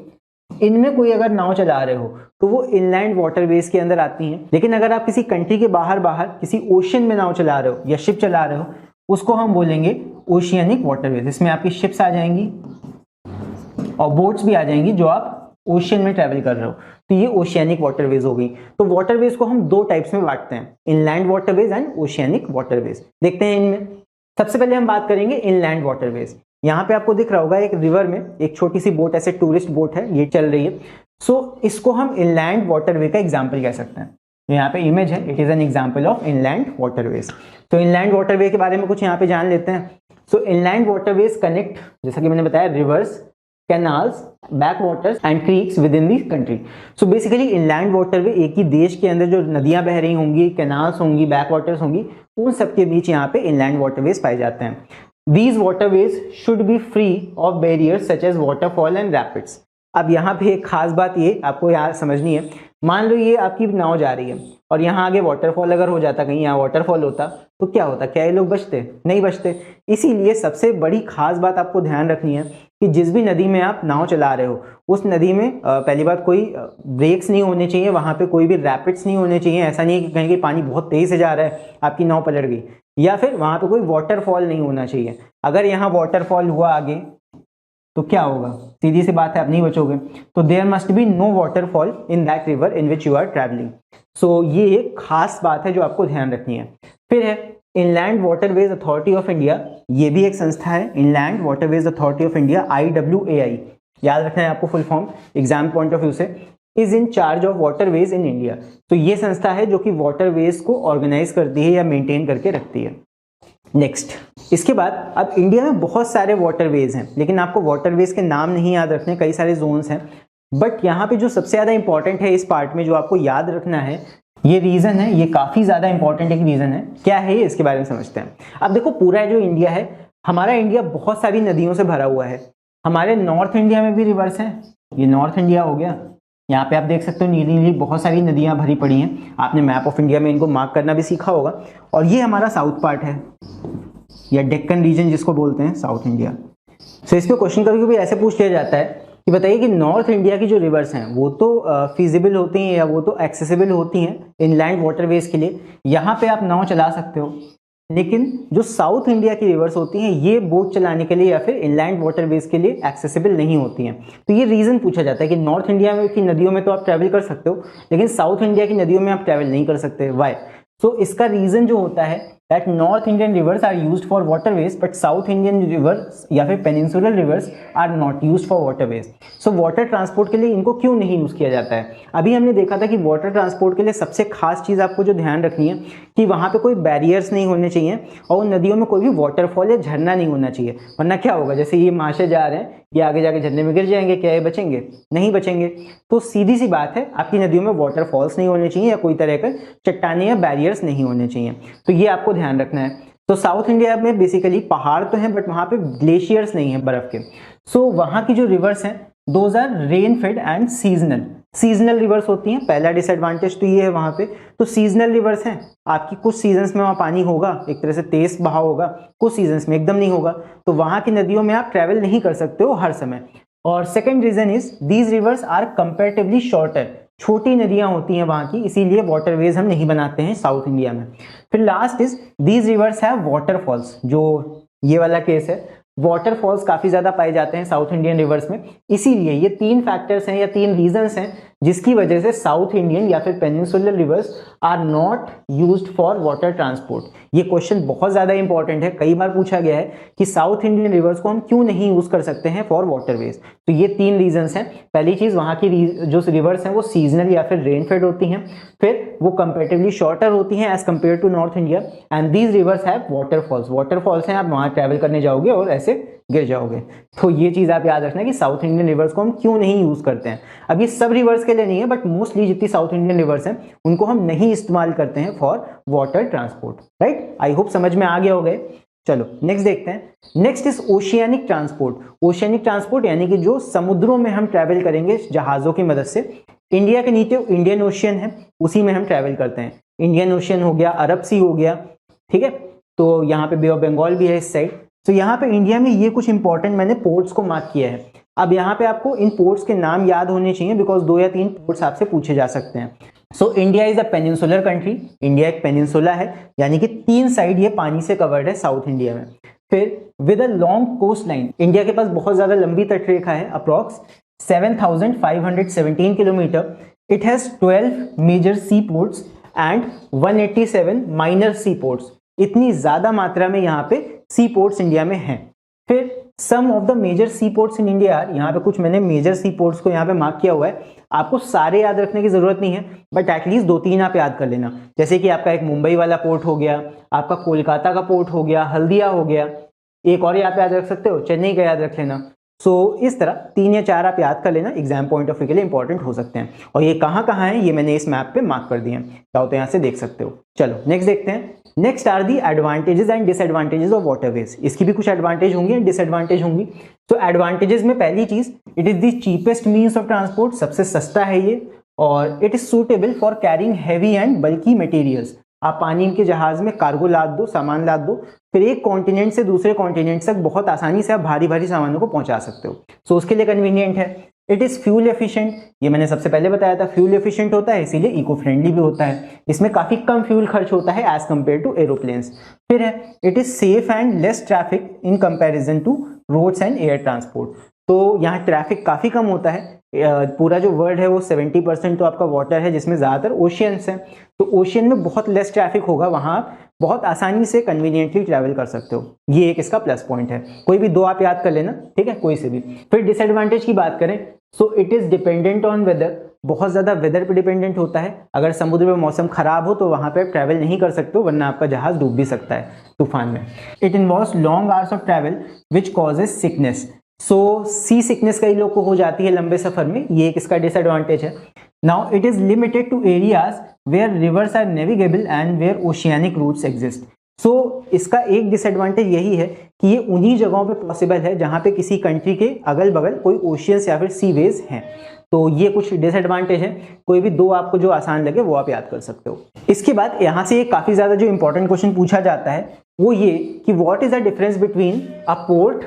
इनमें कोई अगर नाव चला रहे हो तो वो इनलैंड वाटरवेज के अंदर आती हैं। लेकिन अगर आप किसी कंट्री के बाहर किसी ओशियन में नाव चला रहे हो या शिप चला रहे हो उसको हम बोलेंगे ओशियनिक वाटरवेज। इसमें आपकी शिप्स आ जाएंगी और बोट्स भी आ जाएंगी जो आप ओशियन में ट्रैवल कर रहे हो, तो ये ओशियनिक वाटरवेज हो गई। तो वाटरवेज को हम दो टाइप्स में बांटते हैं, inland waterways and oceanic waterways. देखते हैं इनमें। सबसे पहले हम बात करेंगे इनलैंड वाटरवेज। यहाँ पे आपको दिख रहा होगा एक रिवर में एक छोटी सी बोट, ऐसे टूरिस्ट बोट है, ये चल रही है। सो इसको हम इनलैंड वाटरवे का एग्जाम्पल कह सकते हैं। यहाँ पे इमेज है, it is an example of inland waterways. तो इनलैंड वाटरवे के बारे में कुछ यहाँ पे जान लेते हैं। सो इनलैंड वाटरवेज कनेक्ट, जैसा कि मैंने बताया, reverse, canals, back waters and creeks with in the country. So basically inland waterway एक ही देश के अंदर जो नदियां बह रही होंगी, कैनाल्स होंगी, बैक वाटर्स होंगी, उन सबके बीच यहाँ पे इनलैंड वाटरवेज पाए जाते हैं। These waterways should be free of barriers such as waterfall and rapids। अब यहाँ पे एक खास बात ये आपको यहाँ समझनी है। मान लो ये आपकी नाव जा रही है और यहाँ आगे वाटरफॉल अगर हो जाता, कहीं यहाँ वाटरफॉल होता तो क्या होता? क्या ये लोग बचते? नहीं बचते। इसीलिए सबसे बड़ी खास बात आपको ध्यान रखनी है कि जिस भी नदी में आप नाव चला रहे हो उस नदी में पहली बात कोई ब्रेक्स नहीं होने चाहिए, वहाँ पे कोई भी रैपिड्स नहीं होने चाहिए। ऐसा नहीं है कि कहीं कि पानी बहुत तेज से जा रहा है आपकी नाव पलट गई, या फिर वहाँ पे कोई वाटरफॉल नहीं होना चाहिए। अगर यहाँ वाटरफॉल हुआ आगे तो क्या होगा? सीधी सी बात है, आप नहीं बचोगे। तो there must be no waterfall in that river in which you are travelling. So ये एक खास बात है जो आपको ध्यान रखनी है। फिर है Inland Waterways Authority of India. ये भी एक संस्था है, Inland Waterways Authority of India, IWAI। याद रखना है आपको full form exam point of view से। Is in charge of waterways in India. तो ये संस्था है जो कि वाटरवेज को ऑर्गेनाइज करती है या मेंटेन करके रखती है। नेक्स्ट, इसके बाद अब इंडिया में बहुत सारे वाटरवेज हैं, लेकिन आपको वाटरवेज के नाम नहीं याद रखने, कई सारे जोन्स हैं। बट यहाँ पे जो सबसे ज़्यादा इंपॉर्टेंट है इस पार्ट में जो आपको याद रखना है, ये रीजन है, ये काफ़ी ज़्यादा इंपॉर्टेंट एक रीजन है। क्या है ये, इसके बारे में समझते हैं। अब देखो, पूरा जो इंडिया है, हमारा इंडिया बहुत सारी नदियों से भरा हुआ है। हमारे नॉर्थ इंडिया में भी रिवर्स है, ये नॉर्थ इंडिया हो गया, यहाँ पे आप देख सकते हो नीली नीली बहुत सारी नदियाँ भरी पड़ी हैं। आपने मैप ऑफ इंडिया में इनको मार्क करना भी सीखा होगा। और ये हमारा साउथ पार्ट है या डेक्कन रीजन जिसको बोलते हैं, साउथ इंडिया। सो इस पे क्वेश्चन कभी कभी ऐसे पूछ लिया जाता है कि बताइए कि नॉर्थ इंडिया की जो रिवर्स हैं वो तो फिजिबल होती हैं या वो तो एक्सेसिबल होती हैं इनलैंड वाटरवेज के लिए, यहाँ पे आप नाव चला सकते हो, लेकिन जो साउथ इंडिया की रिवर्स होती हैं ये बोट चलाने के लिए या फिर इनलैंड वाटरवेज के लिए एक्सेसिबल नहीं होती हैं। तो ये रीजन पूछा जाता है कि नॉर्थ इंडिया में की नदियों में तो आप ट्रैवल कर सकते हो लेकिन साउथ इंडिया की नदियों में आप ट्रैवल नहीं कर सकते, व्हाई? सो इसका रीजन जो होता है that north Indian rivers are used for waterways but south Indian rivers या फिर peninsular rivers are not used for waterways. So water transport के लिए इनको क्यों नहीं यूज किया जाता है? अभी हमने देखा था कि वाटर ट्रांसपोर्ट के लिए सबसे खास चीज आपको जो ध्यान रखनी है कि वहां पे कोई बैरियर्स नहीं होने चाहिए और नदियों में कोई भी वाटरफॉल या झरना नहीं होना चाहिए, वरना क्या होगा, जैसे ये महाशय जा रहे हैं ये आगे जाके झरने में गिर जाएंगे, क्या ये बचेंगे? नहीं बचेंगे। तो सीधी सी बात है आपकी नदियों में वाटरफॉल्स नहीं होने चाहिए या कोई तरह के चट्टाने या बैरियर्स नहीं होने चाहिए। तो ये आपको ध्यान रखना है। तो साउथ इंडिया में बेसिकली पहाड़ तो हैं बट वहां पे ग्लेशियर्स नहीं है बर्फ के। सो वहां की जो रिवर्स हैं those are rain fed and seasonal rivers होती हैं। पहला डिसएडवांटेज तो ये है वहां पे। तो सीजनल रिवर्स हैं, आपकी कुछ सीजन्स में वहां पानी होगा, एक तरह से तेज बहाव होगा, कुछ सीजन्स में एकदम नहीं होगा, तो वहां की नदियों में आप ट्रैवल नहीं कर सकते हो हर समय। और second reason is these rivers are comparatively shorter, छोटी नदियां होती हैं वहां की, इसीलिए वाटरवेज हम नहीं बनाते हैं साउथ इंडिया में। फिर last is these rivers have waterfalls, जो ये वाला केस है, वाटरफॉल्स काफी ज्यादा पाए जाते हैं साउथ इंडियन रिवर्स में। इसीलिए ये तीन फैक्टर्स हैं या तीन रीजंस हैं जिसकी वजह से साउथ इंडियन या फिर peninsular rivers are not used for water transport. ये क्वेश्चन बहुत ज्यादा इंपॉर्टेंट है, कई बार पूछा गया है कि साउथ इंडियन रिवर्स को हम क्यों नहीं यूज कर सकते हैं फॉर वाटरवेज। तो ये तीन रीजंस हैं। पहली चीज, वहां की जो रिवर्स हैं वो सीजनल या फिर रेनफेड होती हैं, फिर वो कंपेरेटिवली शॉर्टर होती हैं as compare to north India, and these rivers have waterfalls. Waterfalls हैं, आप वहां ट्रैवल करने जाओगे और ऐसे गिर जाओगे। तो ये चीज आप याद रखना कि साउथ इंडियन रिवर्स को हम क्यों नहीं यूज करते हैं। अब ये सब रिवर्स के लिए नहीं है बट मोस्टली जितनी साउथ इंडियन रिवर्स हैं उनको हम नहीं इस्तेमाल करते हैं for water transport, right? I hope समझ में आ गया होगा। चलो नेक्स्ट देखते हैं। Next is oceanic transport. Oceanic transport यानी कि जो समुद्रों में हम ट्रैवल करेंगे जहाजों की मदद से। इंडिया के नीचे इंडियन ओशियन है, उसी में हम ट्रैवल करते हैं। इंडियन ओशियन हो गया, अरब सी हो गया, ठीक है। तो यहाँ पे बे ऑफ बंगाल भी है इस साइड। तो यहाँ पे इंडिया में ये कुछ इंपॉर्टेंट मैंने पोर्ट्स को मार्क किया है। अब यहाँ पे आपको इन पोर्ट्स के नाम याद होने चाहिए बिकॉज 2 या 3 पोर्ट्स आपसे पूछे जा सकते हैं। So India is a peninsular country. India एक पेनिनसुला है, यानी कि 3 साइड ये पानी से कवर्ड है साउथ इंडिया में। फिर with a long coastline, India के पास बहुत ज्यादा लंबी तटरेखा है, approx 7,517 kilometre. It has 12 major sea ports and 187 minor sea ports. इतनी ज्यादा मात्रा में यहाँ पे सी पोर्ट्स इंडिया में हैं। फिर some of the major sea ports in India, यहाँ पे कुछ मैंने मेजर सी पोर्ट्स को यहाँ पे मार्क किया हुआ है। आपको सारे याद रखने की जरूरत नहीं है बट एटलीस्ट 2-3 आप याद कर लेना। जैसे कि आपका एक मुंबई वाला पोर्ट हो गया, आपका कोलकाता का पोर्ट हो गया, हल्दिया हो गया, एक और यहाँ पे याद रख सकते हो, चेन्नई का याद रख लेना। सो इस तरह 3 या 4 आप याद कर लेना, एग्जाम पॉइंट ऑफ व्यू के लिए इंपॉर्टेंट हो सकते हैं। और ये कहाँ कहाँ है ये मैंने इस मैप पे मार्क कर दिए हैं, चाहो तो यहाँ से देख सकते हो। चलो नेक्स्ट देखते हैं। Next are the advantages and disadvantages of waterways. इसकी भी कुछ एडवांटेज होंगी एंड डिसएडवांटेज होंगी। तो एडवांटेजेस में पहली चीज, it is the cheapest means of transport, सबसे सस्ता है ये, और it is suitable for carrying heavy and bulky materials. आप पानी के जहाज में कार्गो लाद दो, सामान लाद दो, फिर एक कॉन्टिनेंट से दूसरे कॉन्टिनेंट तक बहुत आसानी से आप भारी भारी सामानों को पहुंचा सकते हो। सो उसके लिए कन्वीनियंट है। इट इज फ्यूल एफिशिएंट, ये मैंने सबसे पहले बताया था, फ्यूल एफिशिएंट होता है इसीलिए इको फ्रेंडली भी होता है। इसमें काफी कम फ्यूल खर्च होता है एज कंपेयर टू एरोप्लेन्स। फिर है it is safe and less traffic in comparison to roads and air transport. तो यहाँ ट्रैफिक काफी कम होता है। पूरा जो वर्ल्ड है वो 70% तो आपका वाटर है जिसमें ज्यादातर ओशियंस हैं। तो ओशियन में बहुत लेस ट्रैफिक होगा, वहां आप बहुत आसानी से कन्वीनियंटली ट्रैवल कर सकते हो। ये एक इसका प्लस पॉइंट है। कोई भी 2 आप याद कर लेना, ठीक है, कोई से भी। फिर डिसएडवांटेज की बात करें, so it is dependent on whether. बहुत ज्यादा वेदर पे डिपेंडेंट होता है। अगर समुद्र में मौसम खराब हो तो वहां पे ट्रैवल नहीं कर सकते हो, वरना आपका जहाज डूब भी सकता है तूफान में। It involves long hours of travel which causes sickness. So sea sickness कई लोग को हो जाती है लंबे सफर में, ये एक इसका डिसएडवांटेज है। Now it is limited to areas where rivers are navigable and where oceanic routes exist. So इसका एक डिसएडवांटेज यही है कि ये उन्हीं जगहों पे पॉसिबल है जहां पे किसी कंट्री के अगल बगल कोई ओशियंस या फिर सीवेज हैं। तो तो ये कुछ डिसएडवांटेज है, कोई भी दो आपको जो आसान लगे वो आप याद कर सकते हो। इसके बाद यहाँ से काफी ज्यादा जो इंपॉर्टेंट क्वेश्चन पूछा जाता है वो ये कि what is the difference between a port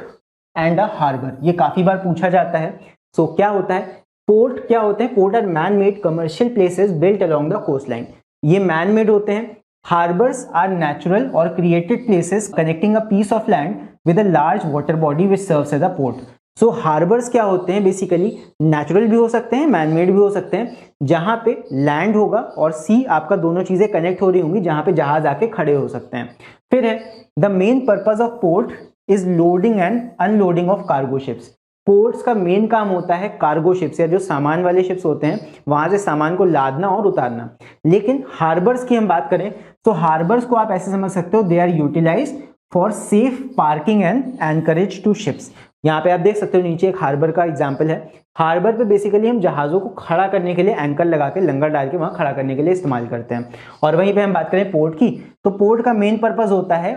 and a harbour. ये काफी बार पूछा जाता है। सो क्या होता है पोर्ट, क्या होते हैं port are man made commercial places built along the coast line, ये मैन मेड होते हैं। हार्बर्स आर नेचुरल और created places connecting a piece of land with a large water body which serves as a port. So harbours क्या होते हैं basically natural भी हो सकते हैं, मैन मेड भी हो सकते हैं, जहां पे लैंड होगा और सी आपका दोनों चीजें कनेक्ट हो रही होंगी, जहां पे जहाज आके खड़े हो सकते हैं। फिर है the main purpose of port is loading and unloading of cargo ships. Ports का मेन काम होता है कार्गो शिप्स या जो सामान वाले शिप्स होते हैं वहां से सामान को लादना और उतारना। लेकिन हार्बर्स की हम बात करें तो हार्बर्स को आप ऐसे समझ सकते हो they are utilised for safe parking and anchorage to ships. यहाँ पे आप देख सकते हो नीचे एक हार्बर का एग्जाम्पल है। हार्बर पे बेसिकली हम जहाजों को खड़ा करने के लिए एंकर लगा के लंगर डाल के वहां खड़ा करने के लिए इस्तेमाल करते हैं। और वहीं पे हम बात करें पोर्ट की तो पोर्ट का मेन पर्पज होता है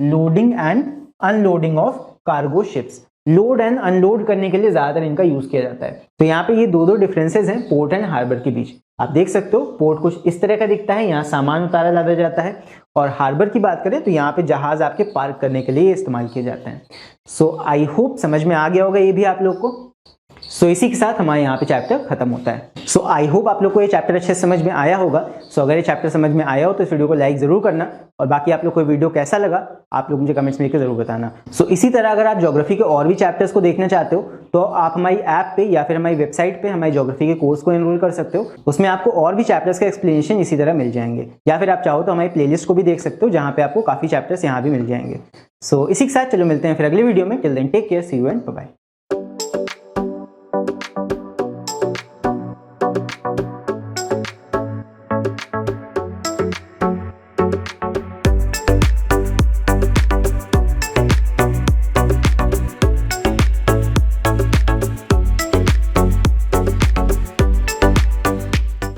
loading and unloading of cargo ships. Load and unload करने के लिए ज्यादातर इनका यूज किया जाता है। तो यहाँ पे ये दो डिफरेंसेस हैं पोर्ट एंड हार्बर के बीच। आप देख सकते हो पोर्ट कुछ इस तरह का दिखता है, यहाँ सामान उतारा लादा जाता है, और हार्बर की बात करें तो यहाँ पे जहाज आपके पार्क करने के लिए इस्तेमाल किए जाते हैं। सो आई होप समझ में आ गया होगा ये भी आप लोग को। सो इसी के साथ हमारे यहाँ पे चैप्टर खत्म होता है। सो आई होप आप लोग को ये चैप्टर अच्छे से समझ में आया होगा। सो अगर ये चैप्टर समझ में आया हो तो इस वीडियो को लाइक जरूर करना, और बाकी आप लोग को वीडियो कैसा लगा आप लोग मुझे कमेंट्स में जरूर बताना। सो इसी तरह अगर आप ज्योग्राफी के और भी चैप्टर्स को देखना चाहते हो तो आप हमारी ऐप पे या फिर हमारी वेबसाइट पे हमारी ज्योग्राफी के कोर्स को एनरोल कर सकते हो। उसमें आपको और भी चैप्टर्स का एक्सप्लेनेशन इसी तरह मिल जाएंगे, या फिर आप चाहो तो हमारी प्लेलिस्ट को भी देख सकते हो जहाँ पे आपको काफी चैप्टर्स यहाँ भी मिल जाएंगे। सो इसी के साथ चलो मिलते हैं फिर अगले वीडियो में। Till then take care, see you and bye bye.